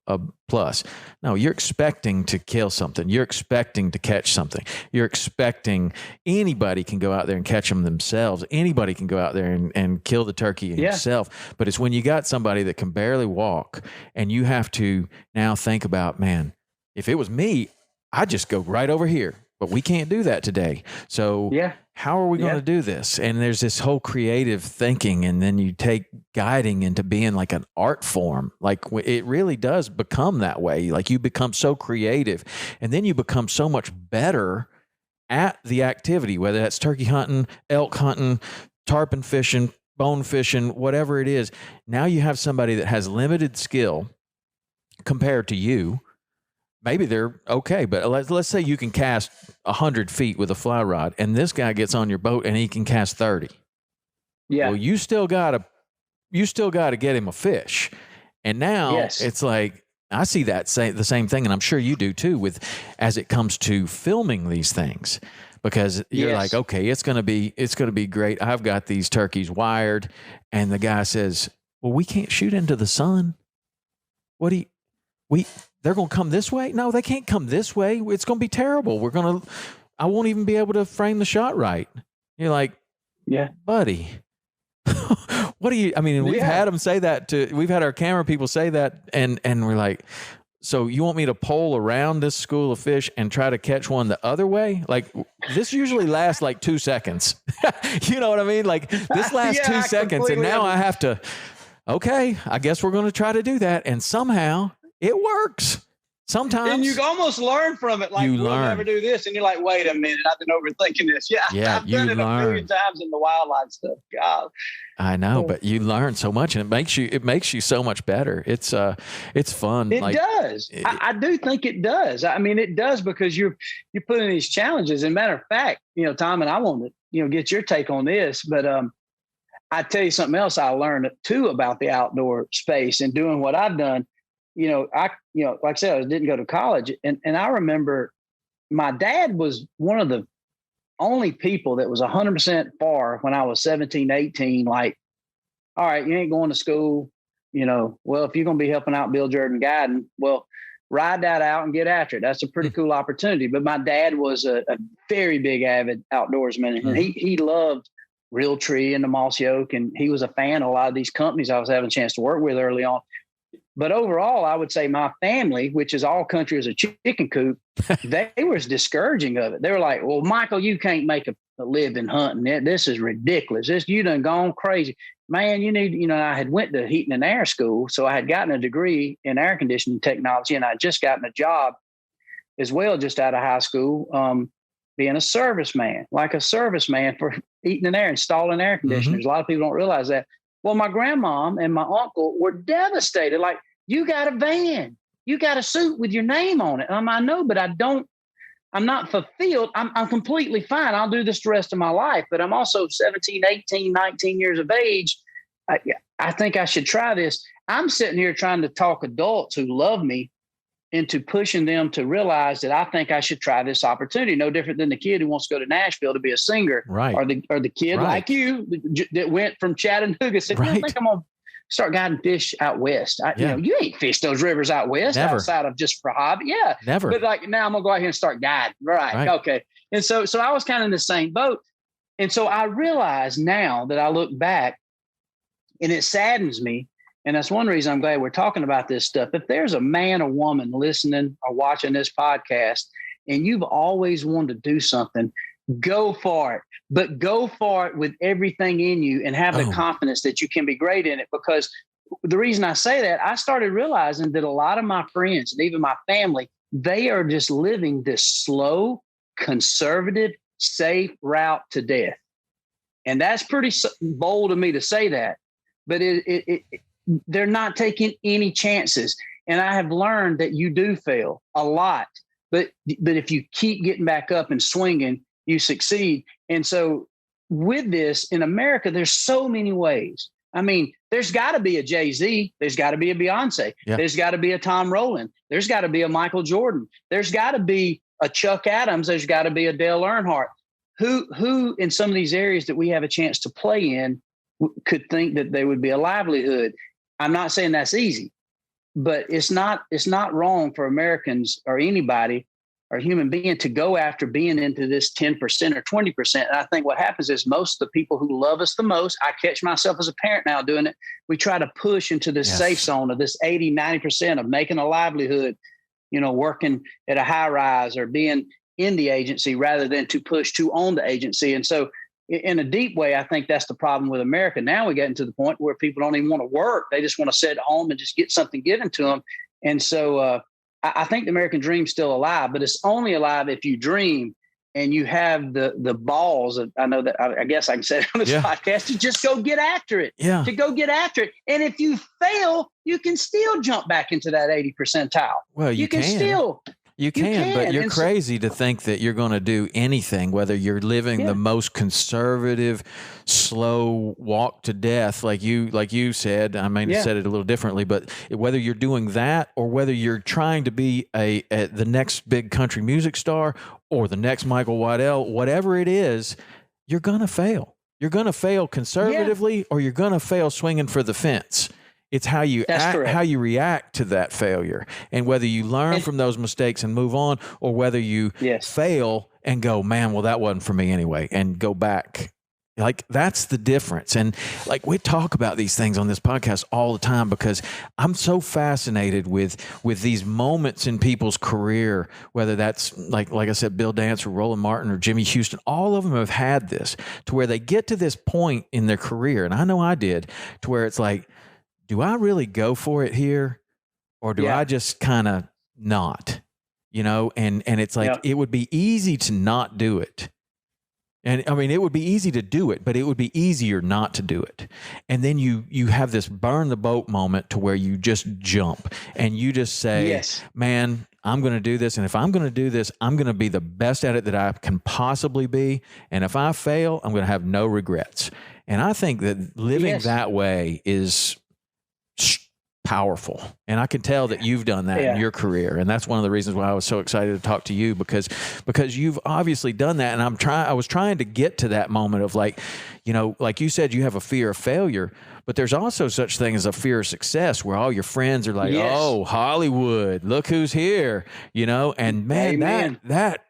Speaker 2: a plus. No, you're expecting to kill something. You're expecting to catch something. You're expecting anybody can go out there and catch them themselves. Anybody can go out there and kill the turkey himself. But it's when you got somebody that can barely walk, and you have to now think about, man, if it was me, I'd just go right over here. But we can't do that today. So how are we going to do this? And there's this whole creative thinking, and then you take guiding into being like an art form. Like, it really does become that way. Like, you become so creative, and then you become so much better at the activity, whether that's turkey hunting, elk hunting, tarpon fishing, bone fishing, whatever it is. Now you have somebody that has limited skill compared to you. Maybe they're okay, but let's say you can cast 100 feet with a fly rod, and this guy gets on your boat and he can cast 30. Yeah. Well, you still gotta get him a fish. And now it's like, I see the same thing, and I'm sure you do too, as it comes to filming these things, because you're like, okay, it's gonna be great. I've got these turkeys wired, and the guy says, well, we can't shoot into the sun. They're going to come this way? No, they can't come this way. It's going to be terrible. I won't even be able to frame the shot right. You're like, buddy, what do you, I mean, we've had them say that we've had our camera people say that, and we're like, so you want me to pole around this school of fish and try to catch one the other way? Like, this usually lasts like 2 seconds. You know what I mean? Like, this lasts 2 seconds, and now I have to, okay, I guess we're going to try to do that. And somehow it works. Sometimes. And
Speaker 1: you almost learn from it. Like, we'll never do this. And you're like, wait a minute, I've been overthinking this. Yeah, I've done it a million times in the wildlife stuff. God.
Speaker 2: I know, but you learn so much, and it makes you so much better. It's fun.
Speaker 1: It does. I do think it does. I mean, it does, because you're putting these challenges. And matter of fact, Tom, and I want to, get your take on this, but I tell you something else I learned too about the outdoor space and doing what I've done. Like I said, I didn't go to college. And I remember my dad was one of the only people that was 100% far when I was 17, 18. Like, all right, you ain't going to school. Well, if you're going to be helping out Bill Jordan guiding, well, ride that out and get after it. That's a pretty cool opportunity. But my dad was a very big avid outdoorsman, and he loved Realtree and the Mossy Oak, and he was a fan of a lot of these companies I was having a chance to work with early on. But overall, I would say my family, which is all country as a chicken coop, they were discouraging of it. They were like, well, Michael, you can't make a living hunting. This is ridiculous. You done gone crazy. Man, you need, I had went to heating and air school. So I had gotten a degree in air conditioning technology, and I just gotten a job as well, just out of high school, being a serviceman, like a serviceman for heating and air, installing air conditioners. A lot of people don't realize that. Well, my grandmom and my uncle were devastated. Like, you got a van, you got a suit with your name on it. I know, but I'm not fulfilled. I'm completely fine. I'll do this the rest of my life, but I'm also 17, 18, 19 years of age. I think I should try this. I'm sitting here trying to talk adults who love me into pushing them to realize that I think I should try this opportunity. No different than the kid who wants to go to Nashville to be a singer,
Speaker 2: right?
Speaker 1: Or the kid like you that went from Chattanooga said, I think I'm going to start guiding fish out west. You ain't fished those rivers out west. Never. Outside of just for hobby. Yeah,
Speaker 2: never.
Speaker 1: But like, now I'm gonna go out here and start guiding. Right. Okay. And so I was kind of in the same boat. And so I realize now that I look back, and it saddens me. And that's one reason I'm glad we're talking about this stuff. If there's a man or woman listening or watching this podcast, and you've always wanted to do something, go for it. But go for it with everything in you, and have the confidence that you can be great in it. Because the reason I say that, I started realizing that a lot of my friends and even my family, they are just living this slow, conservative, safe route to death. And that's pretty bold of me to say that, but they're not taking any chances. And I have learned that you do fail a lot, but if you keep getting back up and swinging, you succeed. And so with this in America, there's so many ways. I mean, there's got to be a Jay-Z. There's got to be a Beyonce. Yeah. There's got to be a Tom Rowland. There's got to be a Michael Jordan. There's got to be a Chuck Adams. There's got to be a Dale Earnhardt. Who in some of these areas that we have a chance to play in could think that they would be a livelihood? I'm not saying that's easy, but it's not wrong for Americans or anybody or human being to go after being into this 10% or 20%. And I think what happens is most of the people who love us the most, I catch myself as a parent now doing it, we try to push into this safe zone of this 80, 90% of making a livelihood, working at a high rise or being in the agency rather than to push to own the agency. And so in a deep way, I think that's the problem with America. Now we get into the point where people don't even want to work. They just want to sit at home and just get something given to them. And so I think the American dream's still alive, but it's only alive if you dream and you have the balls. I know that I guess I can say it on this podcast, to just go get after it, to go get after it. And if you fail, you can still jump back into that 80 percentile.
Speaker 2: Well, you can still. You can, but you're crazy to think that you're going to do anything, whether you're living the most conservative, slow walk to death, like you said. I may have said it a little differently, but whether you're doing that or whether you're trying to be the next big country music star or the next Michael Waddell, whatever it is, you're going to fail. You're going to fail conservatively or you're going to fail swinging for the fence. It's how you how you react to that failure, and whether you learn from those mistakes and move on, or whether you fail and go, man, well, that wasn't for me anyway, and go back. Like, that's the difference. And like, we talk about these things on this podcast all the time because I'm so fascinated with these moments in people's career, whether that's like I said, Bill Dance or Roland Martin or Jimmy Houston. All of them have had this to where they get to this point in their career, and I know I did, to where it's like, do I really go for it here, or do I just kind of not, and it's like, it would be easy to not do it. And I mean, it would be easy to do it, but it would be easier not to do it. And then you have this burn the boat moment to where you just jump and you just say, man, I'm going to do this. And if I'm going to do this, I'm going to be the best at it that I can possibly be. And if I fail, I'm going to have no regrets. And I think that living that way is powerful. And I can tell that you've done that in your career. And that's one of the reasons why I was so excited to talk to you, because you've obviously done that. And I was trying to get to that moment of like, you know, like you said, you have a fear of failure, but there's also such thing as a fear of success, where all your friends are like, oh, Hollywood, look who's here, you know, and man, that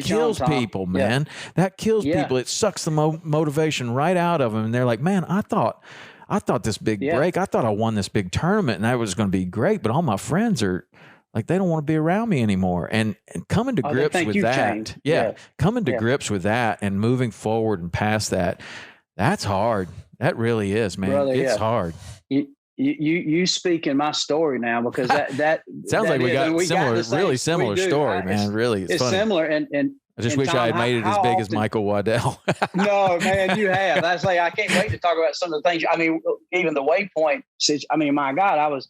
Speaker 2: kills people, man. That kills people. It sucks the motivation right out of them. And they're like, man, I thought this big break, I thought I won this big tournament and that was going to be great, but all my friends are like, they don't want to be around me anymore. And coming to grips with that, coming to grips with that and moving forward and past that, that's hard. That really is, man. Brother, it's hard.
Speaker 1: You speak in my story now, because that
Speaker 2: sounds like we got really similar story, man. Really, it's funny.
Speaker 1: Similar, and
Speaker 2: I just wish I had made it as big as Michael Waddell.
Speaker 1: No, man, you have. That's like, I can't wait to talk about some of the things. I mean, even the Waypoint. I mean, my God,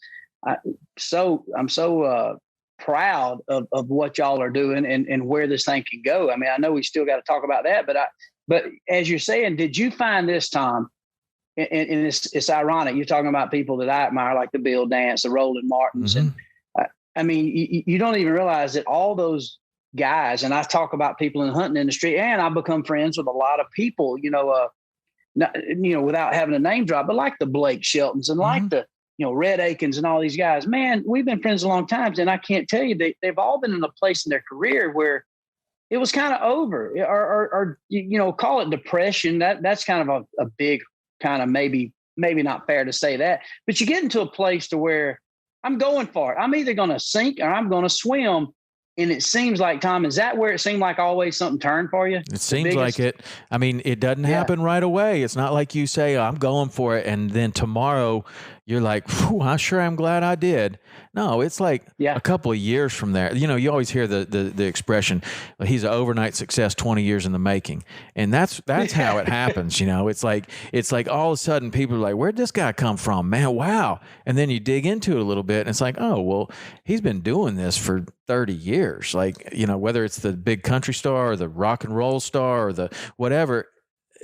Speaker 1: I'm so proud of what y'all are doing and where this thing can go. I mean, I know we still got to talk about that, but as you're saying, did you find this, Tom? And it's ironic. You're talking about people that I admire, like the Bill Dance, the Rowland Martins. And I mean, you don't even realize that all those guys, and I talk about people in the hunting industry, and I become friends with a lot of people, without having a name drop, but like the Blake Sheltons and like the, Red Akins and all these guys, man, we've been friends a long time. And I can't tell you, they've all been in a place in their career where it was kind of over, or call it depression. That's kind of a big kind of maybe not fair to say that, but you get into a place to where I'm going for it. I'm either going to sink or I'm going to swim. And it seems like, Tom, is that where it seemed like always something turned for you?
Speaker 2: It seems like it. I mean, it doesn't happen right away. It's not like you say, I'm going for it, and then tomorrow you're like, I sure am glad I did. No, it's like a couple of years from there. You always hear the expression, he's an overnight success, 20 years in the making. And that's how it happens. It's like all of a sudden people are like, where'd this guy come from, man? Wow. And then you dig into it a little bit and it's like, oh, well, he's been doing this for 30 years. Like, whether it's the big country star or the rock and roll star or the whatever,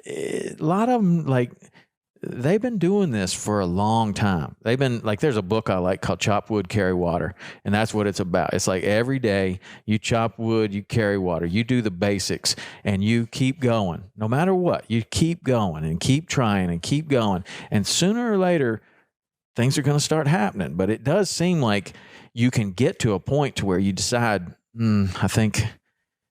Speaker 2: a lot of them, like, they've been doing this for a long time. They've been like, there's a book I like called Chop Wood, Carry Water. And that's what it's about. It's like every day you chop wood, you carry water, you do the basics and you keep going. No matter what, you keep going and keep trying and keep going. And sooner or later, things are going to start happening. But it does seem like you can get to a point to where you decide, I think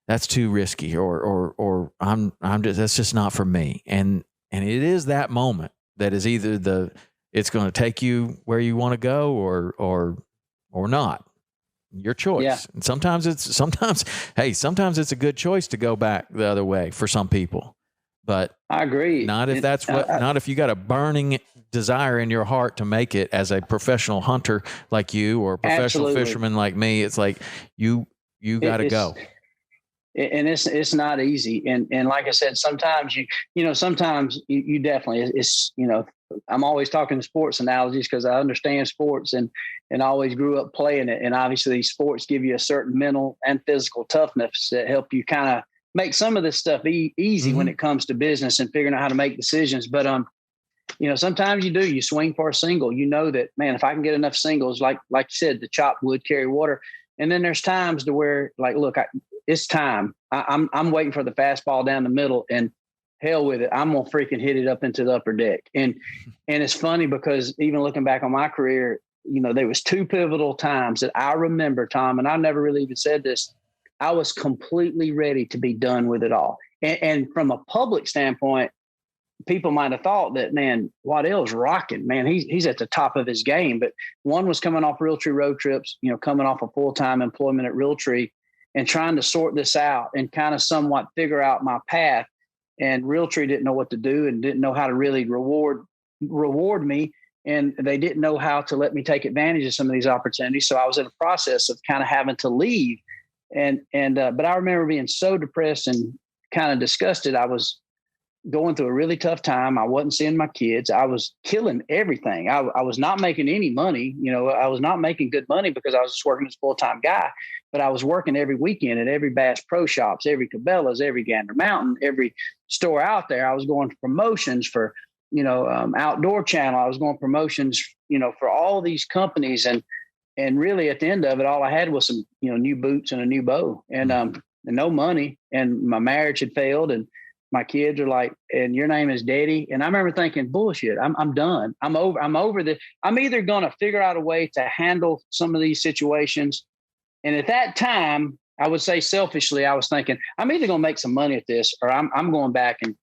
Speaker 2: that's too risky, or I'm just, that's just not for me. And it is that moment that is either it's going to take you where you want to go or not. Your choice. Yeah. And sometimes it's a good choice to go back the other way for some people. But
Speaker 1: I agree.
Speaker 2: Not if not if you got a burning desire in your heart to make it as a professional hunter like you or a professional fisherman like me. It's like you got to go.
Speaker 1: And it's not easy. And like I said, sometimes you definitely, I'm always talking sports analogies because I understand sports and always grew up playing it. And obviously sports give you a certain mental and physical toughness that help you kind of make some of this stuff easy when it comes to business and figuring out how to make decisions. But, sometimes you swing for a single, that, man, if I can get enough singles, like you said, the chop wood, carry water. And then there's times to where, like, look, it's time. I'm waiting for the fastball down the middle, and hell with it, I'm gonna freaking hit it up into the upper deck. And it's funny because even looking back on my career, there was two pivotal times that I remember, Tom, and I never really even said this. I was completely ready to be done with it all. And from a public standpoint, people might have thought that, man, Waddell's rocking, man. He's at the top of his game. But one was coming off Realtree road trips, coming off a full-time employment at Realtree and trying to sort this out and kind of somewhat figure out my path. And Realtree didn't know what to do and didn't know how to really reward me. And they didn't know how to let me take advantage of some of these opportunities. So I was in a process of kind of having to leave. But I remember being so depressed and kind of disgusted. I was going through a really tough time. I wasn't seeing my kids. I was killing everything. I was not making any money. I was not making good money because I was just working as a full-time guy, but I was working every weekend at every Bass Pro Shops, every Cabela's, every Gander Mountain, every store out there. I was going for promotions for outdoor channel. I was going promotions, for all these companies, and really at the end of it, all I had was some, new boots and a new bow, and no money, and my marriage had failed, and my kids are like, and your name is Daddy. And I remember thinking, bullshit, I'm done. I'm over this. I'm either going to figure out a way to handle some of these situations. And at that time, I would say selfishly, I was thinking, I'm either going to make some money at this, or I'm going back and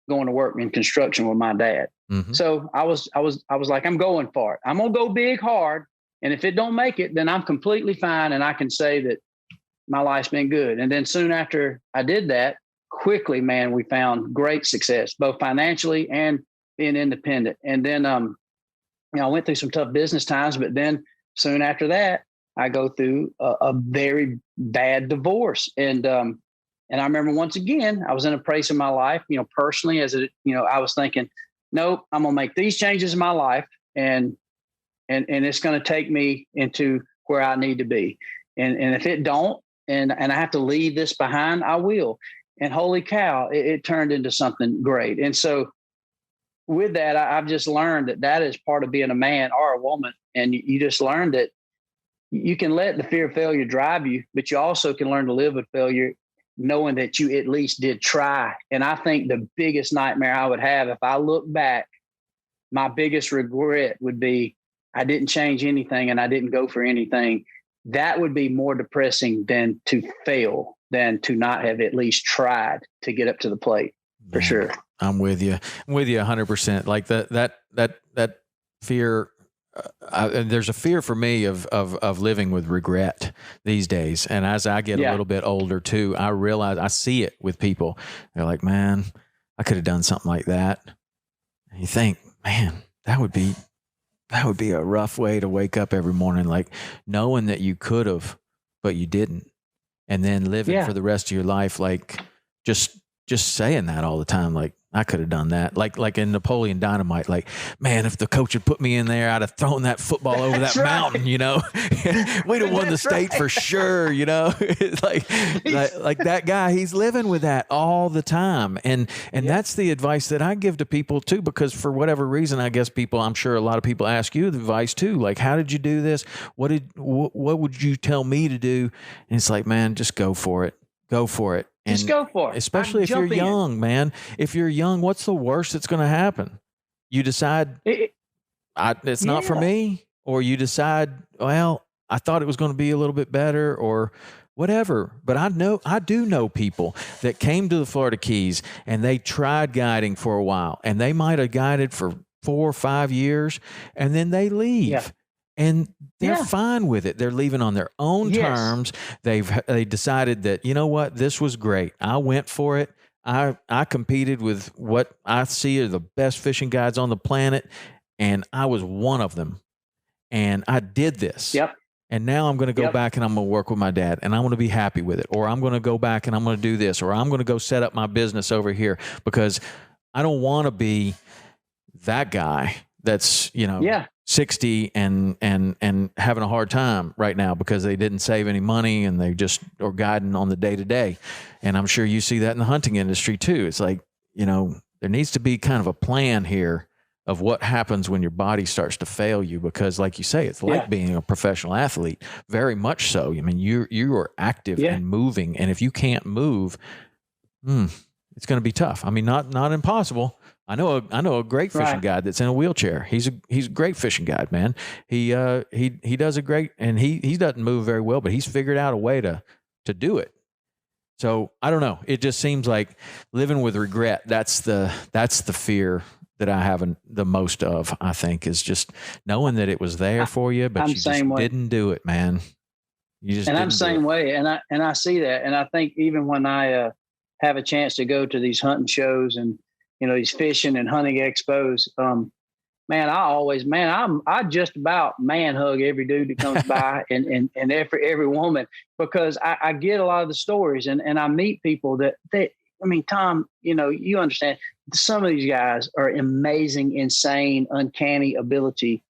Speaker 1: going to work in construction with my dad.
Speaker 2: Mm-hmm.
Speaker 1: So I was like, I'm going for it. I'm going to go big, hard. And if it don't make it, then I'm completely fine. And I can say that my life's been good. And then soon after I did that, quickly, man, we found great success, both financially and being independent. And then, I went through some tough business times, but then soon after that, I go through a very bad divorce. And I remember once again, I was in a place in my life, personally, I was thinking, nope, I'm going to make these changes in my life, and it's going to take me into where I need to be. And if it don't, and I have to leave this behind, I will. And holy cow, it turned into something great. And so with that, I've just learned that is part of being a man or a woman. And you just learned that you can let the fear of failure drive you, but you also can learn to live with failure, knowing that you at least did try. And I think the biggest nightmare I would have, if I look back, my biggest regret would be I didn't change anything and I didn't go for anything. That would be more depressing than to fail, than to not have at least tried to get up to the plate, for sure.
Speaker 2: I'm with you. I'm with you 100%. Like that fear. There's a fear for me of living with regret these days. And as I get a little bit older too, I realize I see it with people. They're like, man, I could have done something like that. And you think, man, that would be a rough way to wake up every morning, like knowing that you could have, but you didn't. And then living for the rest of your life, like just saying that all the time, like I could have done that. Like in Napoleon Dynamite, like, man, if the coach had put me in there, I'd have thrown that football over that mountain, We'd have won the state for sure, like that guy, he's living with that all the time. And that's the advice that I give to people too, because for whatever reason, I guess I'm sure a lot of people ask you the advice too. Like, how did you do this? What would you tell me to do? And it's like, man, just go for it. Go for it. And
Speaker 1: just go for it.
Speaker 2: Especially if you're young, man. If you're young, what's the worst that's going to happen? You decide it's not for me, or you decide, well, I thought it was going to be a little bit better, or whatever. But I do know people that came to the Florida Keys and they tried guiding for a while, and they might have guided for 4 or 5 years, and then they leave.
Speaker 1: Yeah.
Speaker 2: And they're fine with it. They're leaving on their own terms. They decided that, you know what, this was great. I went for it. I competed with what I see are the best fishing guides on the planet, and I was one of them. And I did this.
Speaker 1: Yep.
Speaker 2: And now I'm going to go back and I'm going to work with my dad, and I'm going to be happy with it. Or I'm going to go back and I'm going to do this, or I'm going to go set up my business over here, because I don't want to be that guy that's, 60 and having a hard time right now because they didn't save any money and they just are guiding on the day to day. And I'm sure you see that in the hunting industry too. It's like, there needs to be kind of a plan here of what happens when your body starts to fail you, because like you say, it's like being a professional athlete, very much so. I mean, you are active and moving, and if you can't move, it's going to be tough. I mean, not impossible. I know a great fishing guide that's in a wheelchair. He's a great fishing guide, man. He does a great, and he doesn't move very well, but he's figured out a way to do it. So I don't know. It just seems like living with regret. That's the fear that I have the most of, I think, is just knowing that it was there for you, but you just didn't do it, man. You just, and I'm the same way.
Speaker 1: And I see that. And I think even when I have a chance to go to these hunting shows and, these fishing and hunting expos, man, I just about man hug every dude that comes by and every woman, because I get a lot of the stories and I meet people that Tom, you understand, some of these guys are amazing, insane, uncanny ability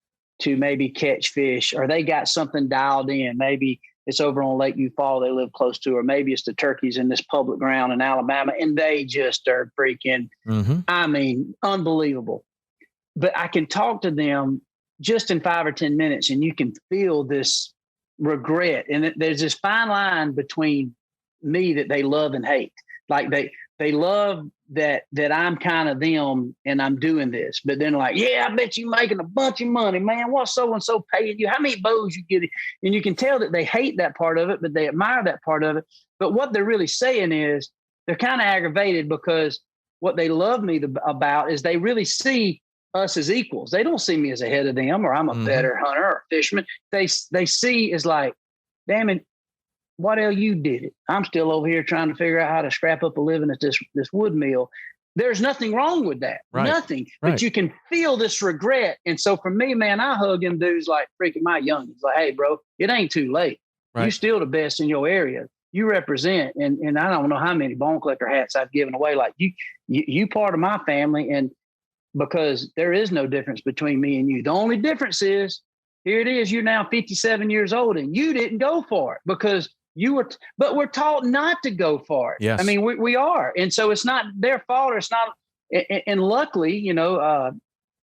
Speaker 1: to maybe catch fish, or they got something dialed in. Maybe it's over on Lake Eufaula they live close to, or maybe it's the turkeys in this public ground in Alabama, and they just are freaking, unbelievable. but I can talk to them just in 5 or 10 minutes, and you can feel this regret. And there's this fine line between me that they love and hate. Like they love that I'm kind of them and I'm doing this, but then like, yeah, I bet you making a bunch of money, man. What's so-and-so paying you? How many bows you get? And you can tell that they hate that part of it, but they admire that part of it. But what they're really saying is they're kind of aggravated, because what they love me about is they really see us as equals. They don't see me as ahead of them, or I'm a better hunter or fisherman. They see as like, damn it, Waddell, you did it. I'm still over here trying to figure out how to scrap up a living at this wood mill. There's nothing wrong with that. Right. Nothing. Right. But you can feel this regret. And so for me, man, I hug them dudes like freaking my youngins. Like, hey, bro, it ain't too late. Right. You still the best in your area. You represent. And I don't know how many bone collector hats I've given away. Like you part of my family. And because there is no difference between me and you. The only difference is, here it is, you're now 57 years old and you didn't go for it because you were, but we're taught not to go for it.
Speaker 2: Yes.
Speaker 1: I mean, we are. And so it's not their fault, or it's not. And luckily,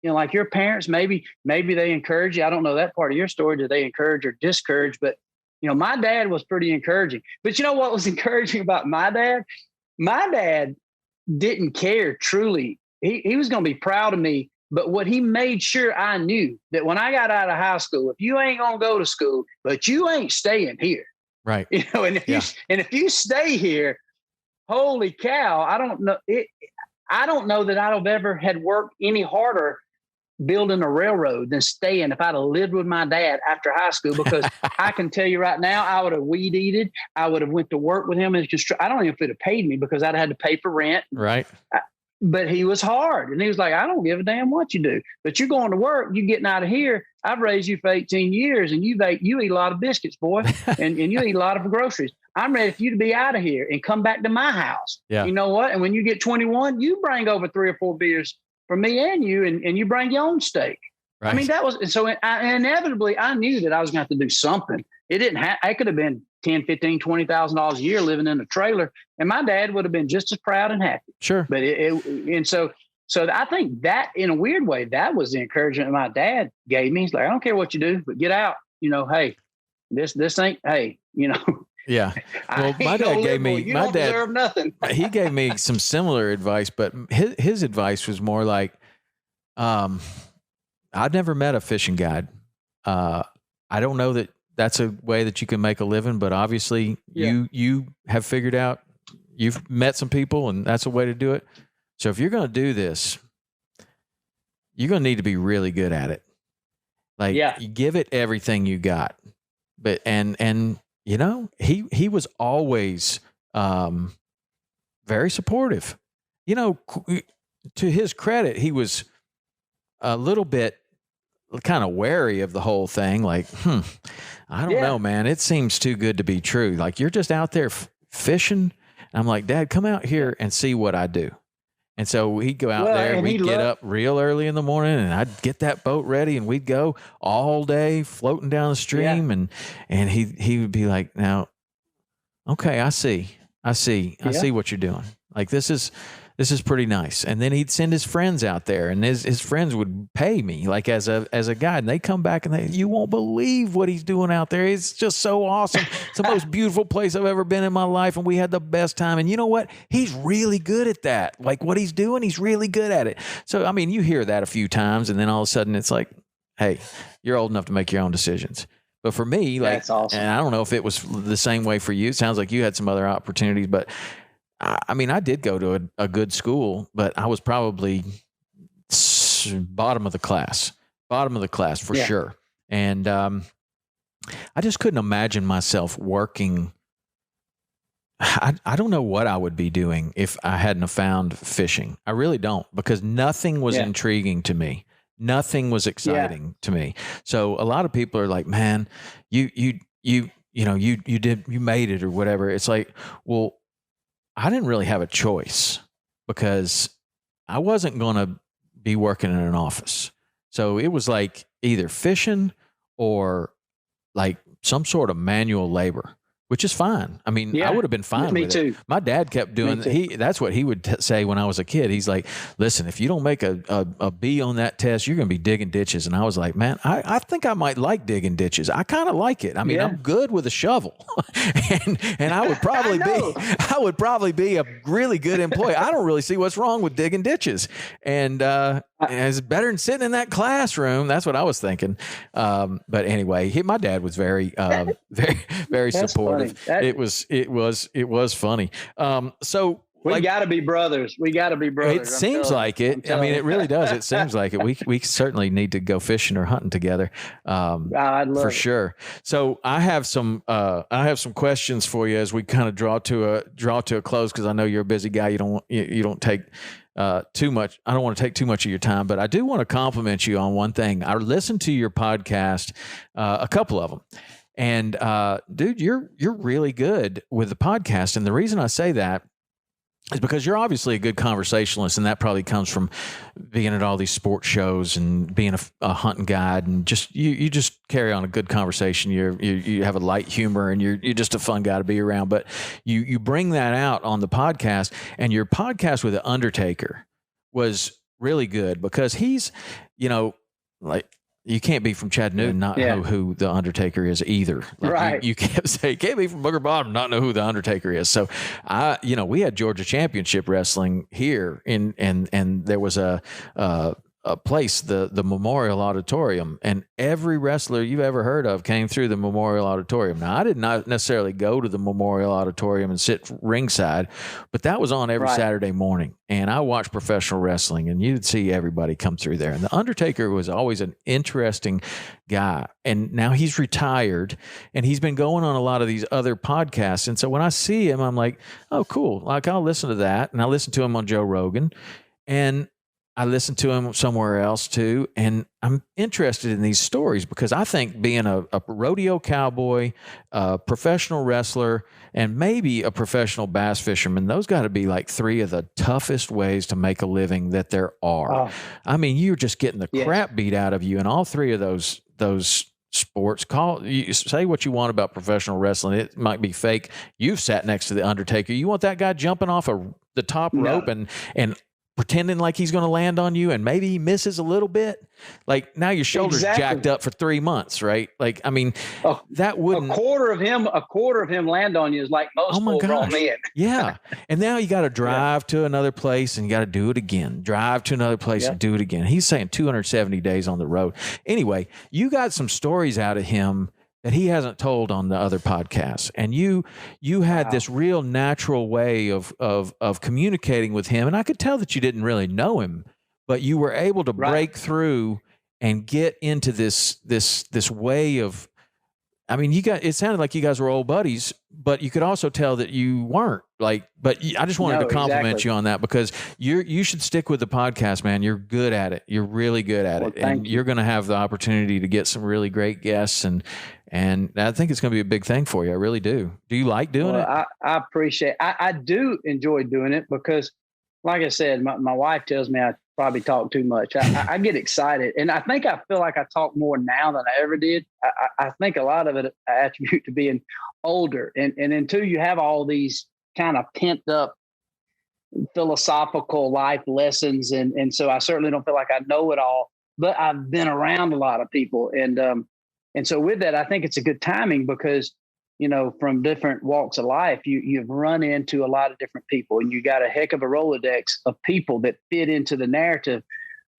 Speaker 1: like your parents, maybe they encourage you. I don't know that part of your story. Do they encourage or discourage? But, my dad was pretty encouraging. But you know what was encouraging about my dad? My dad didn't care truly. He was going to be proud of me. But what he made sure I knew, that when I got out of high school, if you ain't going to go to school, but you ain't staying here.
Speaker 2: Right.
Speaker 1: And if you stay here, holy cow, I don't know that I'd have ever had worked any harder building a railroad than staying if I'd have lived with my dad after high school, because I can tell you right now, I would have weed eated. I would have went to work with him. I don't even know if it would have paid me, because I'd have had to pay for rent.
Speaker 2: Right.
Speaker 1: But he was hard. And he was like, I don't give a damn what you do, but you're going to work. You're getting out of here. I've raised you for 18 years and you eat a lot of biscuits, boy. and you eat a lot of groceries. I'm ready for you to be out of here and come back to my house.
Speaker 2: Yeah.
Speaker 1: You know what? And when you get 21, you bring over 3 or 4 beers for me and you, and you bring your own steak. Right. I mean, that was, so inevitably I knew that I was going to have to do something. It didn't have, I could have been $10, $15, $20,000 a year living in a trailer, and my dad would have been just as proud and happy.
Speaker 2: Sure.
Speaker 1: But so I think that in a weird way, that was the encouragement my dad gave me. He's like, I don't care what you do, but get out, hey, this ain't, hey,
Speaker 2: Yeah. Well, my dad gave me,
Speaker 1: you don't deserve nothing.
Speaker 2: He gave me some similar advice, but his advice was more like, I've never met a fishing guide. I don't know that that's a way that you can make a living, but obviously you have figured out, you've met some people and that's a way to do it. So if you're going to do this, you're going to need to be really good at it. Like you give it everything you got, but, and he was always, very supportive, to his credit. He was a little bit kind of wary of the whole thing. Like, I don't know, man. It seems too good to be true. Like, you're just out there fishing. And I'm like, Dad, come out here and see what I do. And so he'd go out there, and we'd get up real early in the morning, and I'd get that boat ready, and we'd go all day floating down the stream. And he would be like, now, okay, I see what you're doing. Like, this is pretty nice. And then he'd send his friends out there, and his friends would pay me like as a guide. And they come back and you won't believe what he's doing out there. It's just so awesome. It's the most beautiful place I've ever been in my life. And we had the best time. And you know what? He's really good at that. Like, what he's doing, he's really good at it. So, I mean, you hear that a few times, and then all of a sudden it's like, hey, you're old enough to make your own decisions. But for me, like, that's awesome. And I don't know if it was the same way for you. It sounds like you had some other opportunities, but I mean, I did go to a good school, but I was probably bottom of the class for sure. And I just couldn't imagine myself working. I don't know what I would be doing if I hadn't have found fishing. I really don't, because nothing was intriguing to me. Nothing was exciting to me. So a lot of people are like, man, you made it or whatever. It's like, well, I didn't really have a choice, because I wasn't going to be working in an office. So it was like either fishing or like some sort of manual labor, which is fine. I mean, I would have been fine
Speaker 1: me
Speaker 2: with
Speaker 1: too.
Speaker 2: it. My dad kept doing, that's what he would say when I was a kid. He's like, listen, if you don't make a B on that test, you're going to be digging ditches. And I was like, man, I think I might like digging ditches. I kind of like it. I mean, I'm good with a shovel and I would probably be a really good employee. I don't really see what's wrong with digging ditches. And it's better than sitting in that classroom. That's what I was thinking. But anyway, my dad was very, very supportive. It was funny. So
Speaker 1: we got to be brothers.
Speaker 2: It seems like it. I mean, it really does. It seems like it. We certainly need to go fishing or hunting together.
Speaker 1: I'd love
Speaker 2: for
Speaker 1: it.
Speaker 2: Sure. So I have some questions for you as we kind of draw to a close, because I know you're a busy guy. You don't take too much. I don't want to take too much of your time, but I do want to compliment you on one thing. I listened to your podcast, a couple of them. And dude, you're really good with the podcast. And the reason I say that is because you're obviously a good conversationalist, and that probably comes from being at all these sports shows and being a hunting guide, and just you just carry on a good conversation. You have a light humor, and you're just a fun guy to be around. But you bring that out on the podcast, and your podcast with the Undertaker was really good because he's, like, you can't be from Chattanooga and not know who the Undertaker is either. Like,
Speaker 1: right.
Speaker 2: You can't say, you can't be from Booger Bottom and not know who the Undertaker is. So we had Georgia Championship Wrestling here and there was a place, the Memorial Auditorium, and every wrestler you've ever heard of came through the Memorial Auditorium. Now, I did not necessarily go to the Memorial Auditorium and sit ringside, but that was on every Saturday morning. And I watched professional wrestling, and you'd see everybody come through there. And the Undertaker was always an interesting guy. And now he's retired, and he's been going on a lot of these other podcasts. And so when I see him, I'm like, oh, cool. Like, I'll listen to that. And I listen to him on Joe Rogan. And I listen to him somewhere else too, and I'm interested in these stories because I think being a rodeo cowboy, a professional wrestler, and maybe a professional bass fisherman, those got to be like three of the toughest ways to make a living that there are. Oh. I mean, you're just getting the crap beat out of you in all three of those sports. You say what you want about professional wrestling. It might be fake. You've sat next to the Undertaker. You want that guy jumping off the top rope and pretending like he's going to land on you, and maybe he misses a little bit. Like, now your shoulder's jacked up for 3 months, right? Like, I mean, that wouldn't
Speaker 1: a quarter of him land on you is like most full-grown men.
Speaker 2: Yeah. And now you got to drive to another place, and you got to do it again. Drive to another place and do it again. He's saying 270 days on the road. Anyway, you got some stories out of him that he hasn't told on the other podcasts. And you had this real natural way of communicating with him. And I could tell that you didn't really know him, but you were able to break through and get into this way of, I mean, it sounded like you guys were old buddies, but you could also tell that you weren't. But I just wanted to compliment you on that, because you should stick with the podcast, man. You're good at it. You're really good at it. And you're going to have the opportunity to get some really great guests, and I think it's going to be a big thing for you. I really do. Do you like doing it?
Speaker 1: I appreciate it. I do enjoy doing it because, like I said, my wife tells me I probably talk too much. I get excited, and I think I feel like I talk more now than I ever did. I think a lot of it I attribute to being older, and then too, you have all these kind of pent up philosophical life lessons, and so I certainly don't feel like I know it all, but I've been around a lot of people, and so with that, I think it's a good timing because, from different walks of life, you've run into a lot of different people, and you got a heck of a Rolodex of people that fit into the narrative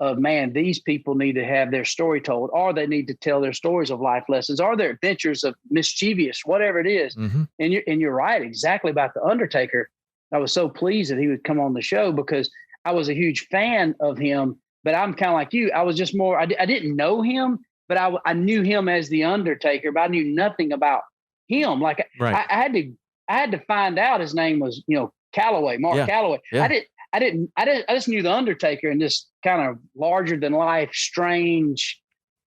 Speaker 1: of, man, these people need to have their story told, or they need to tell their stories of life lessons, or their adventures of mischievous, whatever it is. Mm-hmm. And you're right exactly about the Undertaker. I was so pleased that he would come on the show because I was a huge fan of him, but I'm kind of like you. I was just more, I didn't know him, but I knew him as the Undertaker, but I knew nothing about him. Like I had to find out his name was, Calloway, Mark Calloway. Yeah. I just knew the Undertaker and this kind of larger than life, strange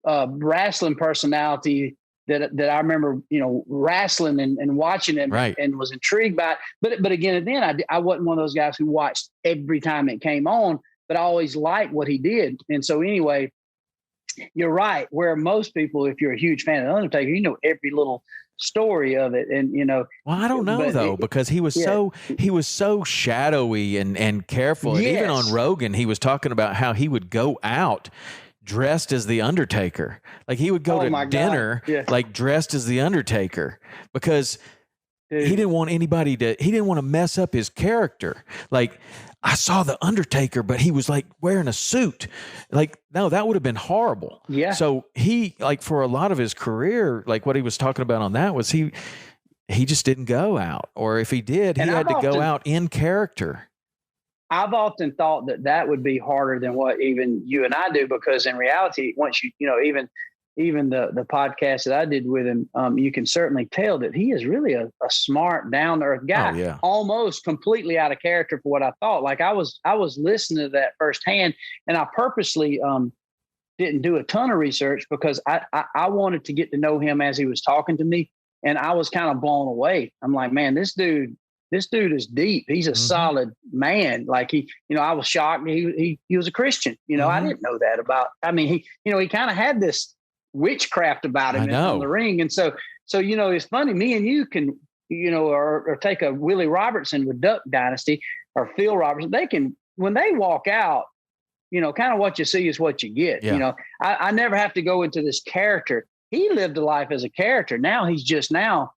Speaker 1: wrestling personality that I remember, wrestling and watching him and was intrigued by it. But again, then I wasn't one of those guys who watched every time it came on, but I always liked what he did. And so anyway, you're right. Where most people, if you're a huge fan of the Undertaker, every little story of it. And,
Speaker 2: well, I don't know though, because he was so shadowy and careful. And even on Rogan, he was talking about how he would go out dressed as the Undertaker. Like he would go to dinner, like dressed as the Undertaker, because he didn't want to mess up his character. Like, I saw the Undertaker, but he was like wearing a suit. Like, no, that would have been horrible. Yeah. So he, like, for a lot of his career, like what he was talking about on that was he just didn't go out, or if he did, he had to go out in character.
Speaker 1: I've often thought that would be harder than what even you and I do, because in reality, once even the podcast that I did with him, you can certainly tell that he is really a smart, down to earth guy, almost completely out of character for what I thought. Like I was listening to that firsthand, and I purposely didn't do a ton of research because I wanted to get to know him as he was talking to me. And I was kind of blown away. I'm like, man, this dude is deep. He's a solid man. Like I was shocked. He was a Christian. I didn't know that about. I mean, he kind of had this witchcraft about him in the ring, and so it's funny. Me and you can or take a Willie Robertson with Duck Dynasty or Phil Robertson. They can, when they walk out, kind of what you see is what you get. I never have to go into this character. He lived a life as a character. Now he's just now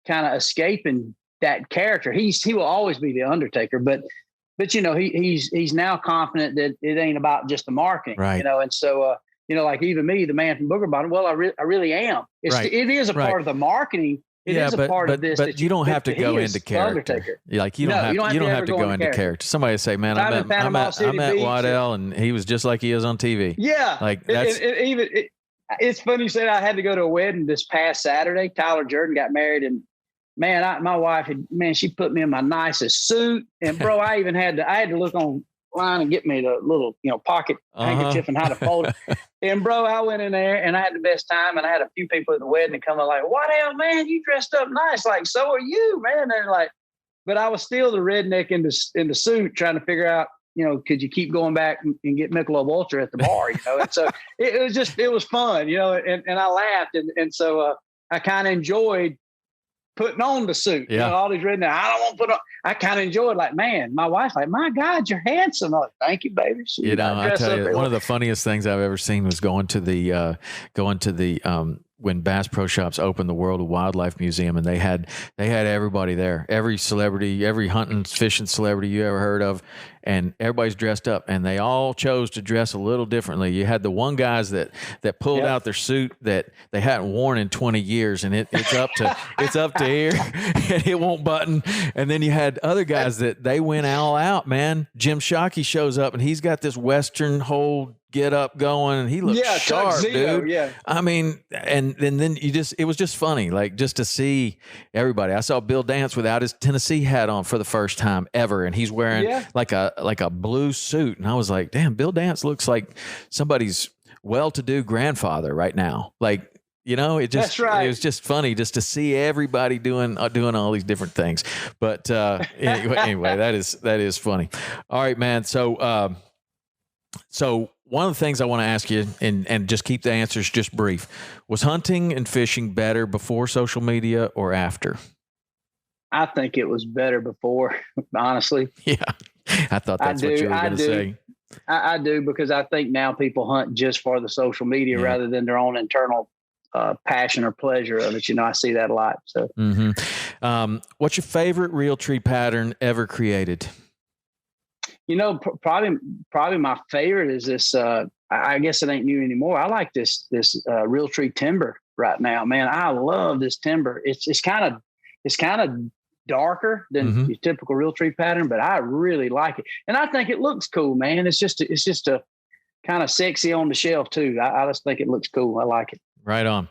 Speaker 1: kind of escaping that character. He will always be the Undertaker, but he's now confident that it ain't about just the marketing, right? And so like even me, the man from Booger Bottom. Well, I really am. It is a part of the marketing. It is a part of this. But you don't have to go into character.
Speaker 2: Like you don't have to go into character. Somebody say, man, I met Waddell, and he was just like he is on TV.
Speaker 1: Yeah,
Speaker 2: like that's
Speaker 1: it's funny you said I had to go to a wedding this past Saturday. Tyler Jordan got married, and man, my wife she put me in my nicest suit, and bro, I had to look online and get me the little pocket handkerchief and how to fold it. And bro, I went in there and I had the best time, and I had a few people at the wedding come up like, "What hell, man? You dressed up nice." Like, so are you, man? And they're like, but I was still the redneck in the suit trying to figure out, could you keep going back and get Michelob Ultra at the bar, And so it was fun, and I laughed, and so I kind of enjoyed putting on the suit. All these rednecks, I don't want to put on. I kind of enjoyed, like, man, my wife's like, "My God, you're handsome." I'm like, "Thank you, baby."
Speaker 2: I tell you, one of the funniest things I've ever seen was going to the when Bass Pro Shops opened the World of Wildlife Museum, and they had everybody there, every celebrity, every hunting, fishing celebrity you ever heard of, and everybody's dressed up, and they all chose to dress a little differently. You had the one guys that pulled out their suit that they hadn't worn in 20 years, and it's up to here, and it won't button. And then you had other guys that they went all out, man. Jim Shockey shows up, and he's got this Western whole get up going, and he looks sharp, dude. Yeah. I mean, and then it was just funny, like just to see everybody. I saw Bill Dance without his Tennessee hat on for the first time ever, and he's wearing like a blue suit, and I was like, damn, Bill Dance looks like somebody's well-to-do grandfather right now. Like, it was just funny just to see everybody doing all these different things. But anyway, that is funny. All right, man. So one of the things I want to ask you, and just keep the answers just brief, was hunting and fishing better before social media or after?
Speaker 1: I think it was better before, honestly.
Speaker 2: Yeah, I thought that's what you were going to say.
Speaker 1: I do, because I think now people hunt just for the social media rather than their own internal passion or pleasure of it. I see that a lot. So,
Speaker 2: what's your favorite reel tree pattern ever created?
Speaker 1: Probably my favorite is this. I guess it ain't new anymore. I like this real tree timber right now, man. I love this timber. It's kind of darker than your typical real tree pattern, but I really like it, and I think it looks cool, man. It's just a kind of sexy on the shelf too. I just think it looks cool. I like it.
Speaker 2: Right on.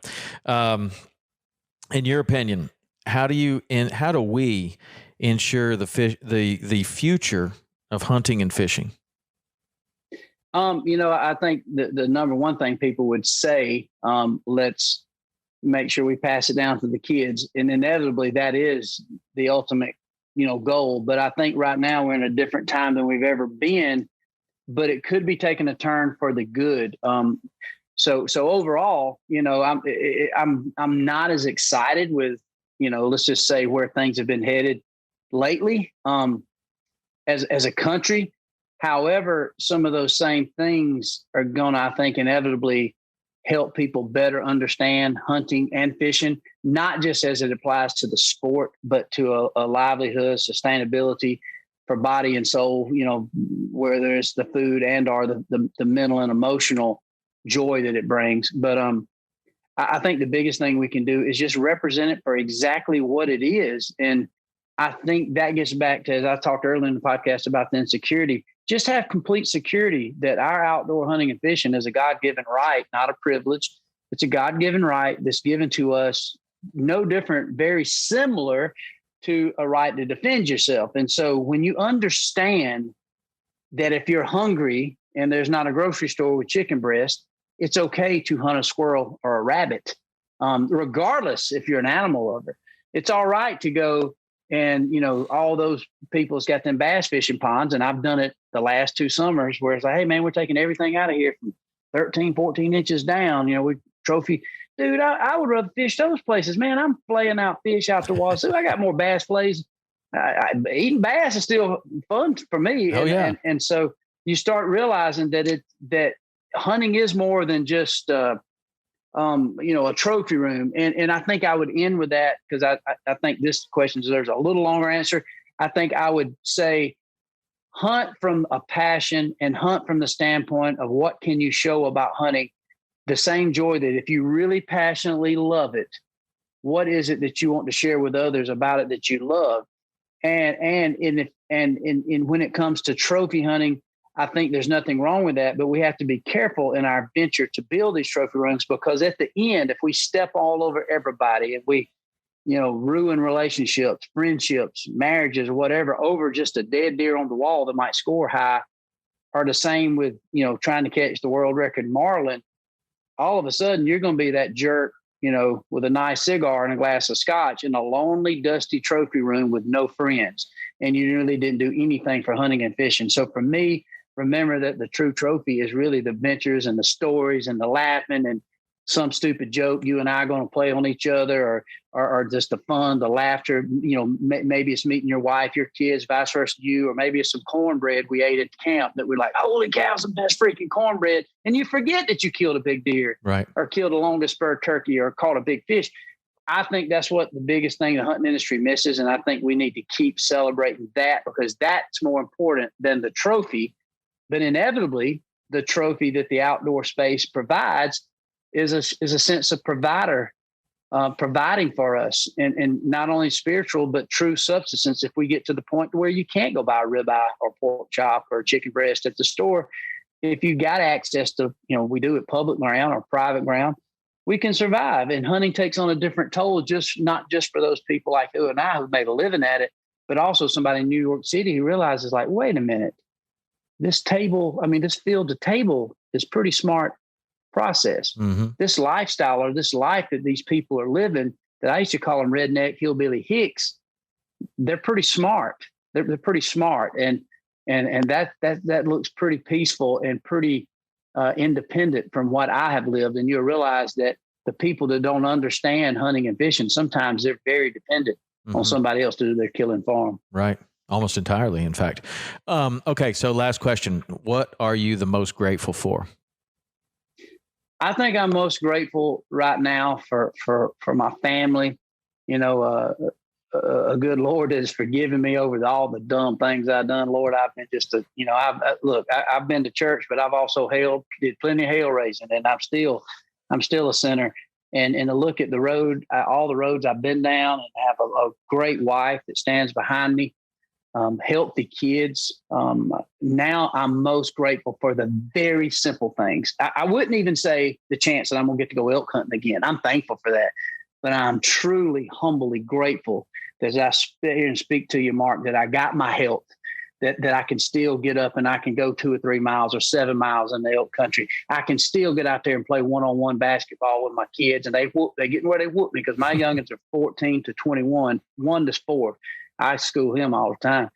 Speaker 2: In your opinion, how do we ensure the future of hunting and fishing?
Speaker 1: I think the number one thing people would say, let's make sure we pass it down to the kids. And inevitably that is the ultimate, goal. But I think right now we're in a different time than we've ever been, but it could be taking a turn for the good. So overall, I'm not as excited with, let's just say where things have been headed lately, as a country. However, some of those same things are going to, I think, inevitably help people better understand hunting and fishing, not just as it applies to the sport, but to a livelihood, sustainability for body and soul, where there's the food and or the mental and emotional joy that it brings. But I think the biggest thing we can do is just represent it for exactly what it is. And I think that gets back to, as I talked earlier in the podcast about the insecurity, just have complete security that our outdoor hunting and fishing is a God-given right, not a privilege. It's a God-given right that's given to us, no different, very similar to a right to defend yourself. And so when you understand that if you're hungry and there's not a grocery store with chicken breast, it's okay to hunt a squirrel or a rabbit, regardless if you're an animal lover. It's all right to go and, all those people's got them bass fishing ponds. And I've done it the last 2 summers where it's like, hey, man, we're taking everything out of here from 13, 14 inches down. We trophy. Dude, I would rather fish those places. Man, I'm flaying out fish out the water. So I got more bass flays. Eating bass is still fun for me.
Speaker 2: Oh, yeah.
Speaker 1: And so you start realizing that hunting is more than just a trophy room. And I think I would end with that because I think this question deserves a little longer answer. I think I would say hunt from a passion and hunt from the standpoint of what can you show about hunting, the same joy that if you really passionately love it, what is it that you want to share with others about it that you love? And when it comes to trophy hunting, I think there's nothing wrong with that, but we have to be careful in our venture to build these trophy rooms, because at the end, if we step all over everybody and we, ruin relationships, friendships, marriages, or whatever, over just a dead deer on the wall that might score high, or the same with, trying to catch the world record marlin, all of a sudden you're going to be that jerk, with a nice cigar and a glass of scotch in a lonely, dusty trophy room with no friends. And you really didn't do anything for hunting and fishing. So for me, remember that the true trophy is really the adventures and the stories and the laughing and some stupid joke you and I are going to play on each other, or just the fun, the laughter. Maybe it's meeting your wife, your kids, vice versa you, or maybe it's some cornbread we ate at camp that we're like, holy cow, it's the best freaking cornbread. And you forget that you killed a big deer,
Speaker 2: right, or
Speaker 1: killed a longest spur turkey, or caught a big fish. I think that's what the biggest thing the hunting industry misses. And I think we need to keep celebrating that, because that's more important than the trophy. But inevitably, the trophy that the outdoor space provides is a sense of providing for us, and not only spiritual, but true subsistence. If we get to the point where you can't go buy a ribeye or pork chop or chicken breast at the store, if you got access to, we do it public ground or private ground, we can survive. And hunting takes on a different toll, not just for those people like you and I who made a living at it, but also somebody in New York City who realizes, like, wait a minute, this field to table is pretty smart process.
Speaker 2: Mm-hmm.
Speaker 1: This lifestyle, or this life that these people are living, that I used to call them redneck hillbilly hicks, they're pretty smart. They're pretty smart. And that looks pretty peaceful and pretty independent from what I have lived. And you'll realize that the people that don't understand hunting and fishing, sometimes they're very dependent
Speaker 2: mm-hmm.
Speaker 1: on somebody else to do their killing for them.
Speaker 2: Right. Almost entirely, in fact. Okay. So last question, what are you the most grateful for?
Speaker 1: I think I'm most grateful right now for my family. A good Lord has forgiven me over all the dumb things I've done. Lord, I've been I've been to church, but I've also did plenty of hell raising, and I'm still a sinner. And to look at the road, all the roads I've been down, and have a great wife that stands behind me, healthy kids. Now I'm most grateful for the very simple things. I wouldn't even say the chance that I'm going to get to go elk hunting again. I'm thankful for that, but I'm truly, humbly grateful that as I sit here and speak to you, Mark, that I got my health, that I can still get up and I can go 2 or 3 miles or 7 miles in the elk country. I can still get out there and play one-on-one basketball with my kids, and they're getting where they whoop me, because my youngins are 14 to 21, 1 to 4. I school him all the time.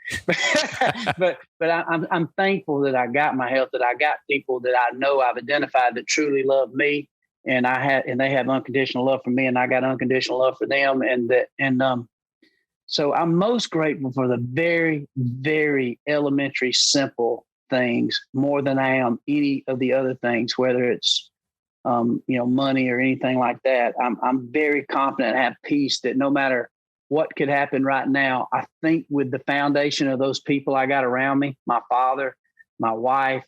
Speaker 1: but I'm thankful that I got my health, that I got people that I know I've identified that truly love me, and they have unconditional love for me, and I got unconditional love for them, so I'm most grateful for the very, very elementary, simple things more than I am any of the other things, whether it's money or anything like that. I'm very confident and have peace that no matter what could happen right now, I think with the foundation of those people I got around me, my father, my wife,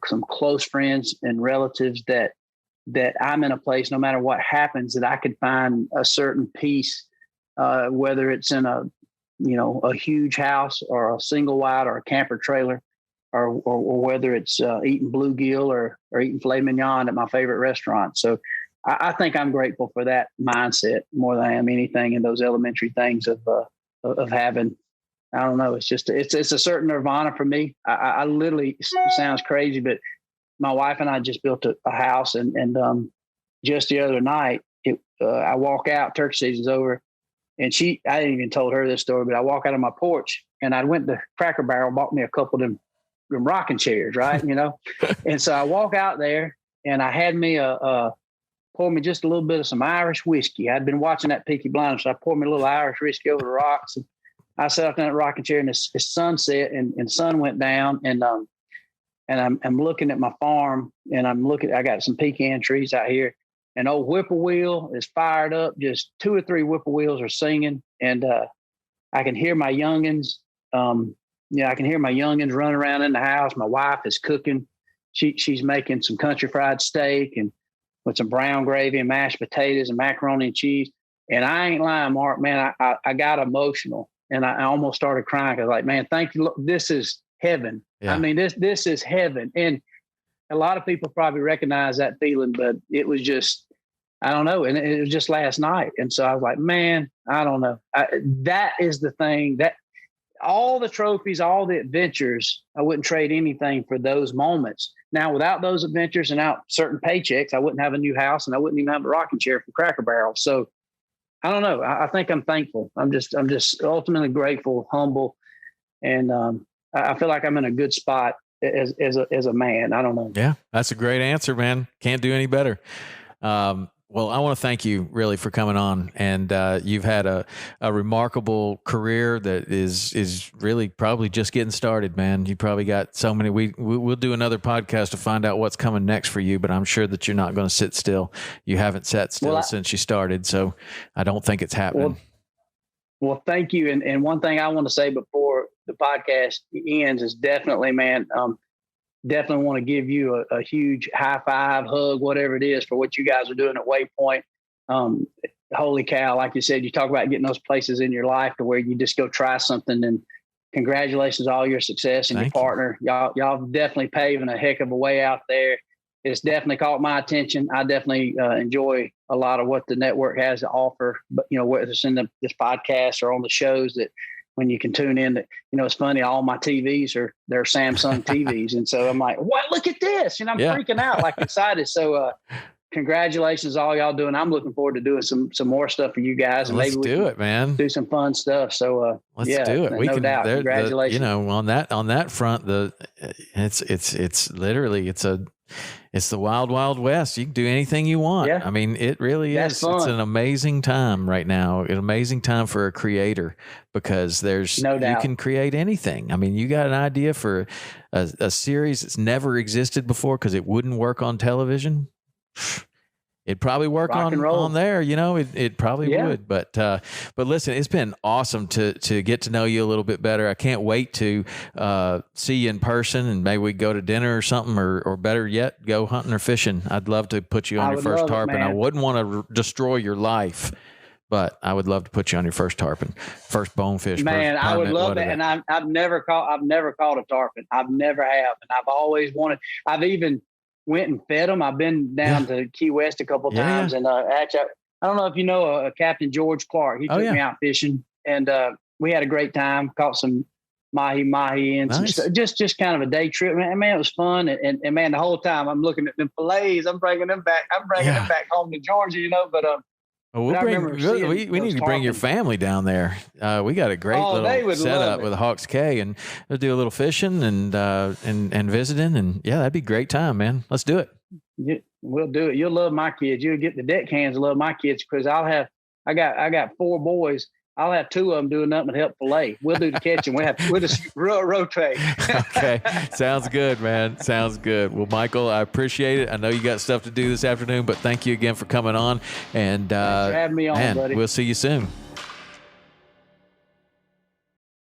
Speaker 1: some close friends and relatives, that I'm in a place, no matter what happens, that I could find a certain peace, whether it's in a huge house or a single wide or a camper trailer, or whether it's eating bluegill or eating filet mignon at my favorite restaurant. So I think I'm grateful for that mindset more than I am anything in those elementary things of having, I don't know. It's just, it's a certain nirvana for me. I literally, it sounds crazy, but my wife and I just built a house and just the other night, I walk out, turkey season's over, and I didn't even told her this story, but I walk out on my porch and I went to Cracker Barrel, bought me a couple of them rocking chairs, right? And so I walk out there and I had me pour me just a little bit of some Irish whiskey. I'd been watching that Peaky Blinders, so I poured me a little Irish whiskey over the rocks. And I sat up in that rocking chair, and the sun set and the sun went down, and I'm looking at my farm, and I got some pecan trees out here, and old whippoorwill is fired up. Just 2 or 3 whippoorwills are singing, and I can hear my youngins. I can hear my youngins running around in the house. My wife is cooking. She's making some country fried steak and with some brown gravy and mashed potatoes and macaroni and cheese. And I ain't lying, Mark, man, I got emotional, and I almost started crying. I was like, man, thank you. This is heaven. Yeah. I mean, this is heaven. And a lot of people probably recognize that feeling, but it was just, I don't know. And it was just last night. And so I was like, man, I don't know. That is the thing, that all the trophies, all the adventures, I wouldn't trade anything for those moments. Now, without those adventures and out certain paychecks, I wouldn't have a new house, and I wouldn't even have a rocking chair from Cracker Barrel. So I don't know. I think I'm thankful. I'm just ultimately grateful, humble. And I feel like I'm in a good spot as a man. I don't know.
Speaker 2: Yeah, that's a great answer, man. Can't do any better. Well, I want to thank you really for coming on, and you've had a remarkable career that is really probably just getting started, man. You probably got so many. We'll do another podcast to find out what's coming next for you, but I'm sure that you're not going to sit still. You haven't sat still since you started, so I don't think it's happening.
Speaker 1: Well, thank you. And one thing I want to say before the podcast ends is definitely, man, definitely want to give you a huge high five, hug, whatever it is, for what you guys are doing at Waypoint. Holy cow. Like you said, you talk about getting those places in your life to where you just go try something, and congratulations on all your success and your partner. Y'all definitely paving a heck of a way out there. It's definitely caught my attention. I definitely enjoy a lot of what the network has to offer, but whether it's in this podcast or on the shows, that when you can tune in, that, it's funny, all my TVs they're Samsung TVs. And so I'm like, what, look at this. I'm freaking out, like excited. So congratulations, all y'all doing. I'm looking forward to doing some more stuff for you guys. And
Speaker 2: let's
Speaker 1: maybe
Speaker 2: do it, man.
Speaker 1: Do some fun stuff. So
Speaker 2: let's do it.
Speaker 1: No doubt. Congratulations.
Speaker 2: On that front, it's literally, it's the wild, wild west. You can do anything you want. Yeah. I mean, it really is. Fun. It's an amazing time right now. An amazing time for a creator, because you can create anything. I mean, you got an idea for a series that's never existed before because it wouldn't work on television. It'd probably work on there, it probably would. But listen, it's been awesome to get to know you a little bit better. I can't wait to see you in person, and maybe we go to dinner or something, or better yet, go hunting or fishing. I'd love to put you on your first tarpon. I wouldn't want to destroy your life, but I would love to put you on your first tarpon, first bonefish.
Speaker 1: Man, I would love that. And I've never caught a tarpon. I've never have, and I've always wanted. I've even went and fed them. I've been down to Key West a couple of times, and actually, I don't know if you know Captain George Clark. He took me out fishing, and we had a great time. Caught some mahi and just kind of a day trip. Man, it was fun, and man, the whole time I'm looking at them fillets. I'm bringing them back. I'm bringing them back home to Georgia, But
Speaker 2: Well, we need to bring your family down there. We got a great little setup with Hawks Cay, and we'll do a little fishing and visiting, and yeah, that'd be a great time, man. Let's do it.
Speaker 1: Yeah, we'll do it. You'll love my kids. You'll get the deckhands to love my kids because I got 4 boys. I'll have 2 of them doing nothing but help fillet. We'll do the catching. We'll just rotate.
Speaker 2: Okay. Sounds good, man. Sounds good. Well, Michael, I appreciate it. I know you got stuff to do this afternoon, but thank you again for coming on. And
Speaker 1: Thanks for having me on, buddy.
Speaker 2: We'll see you soon.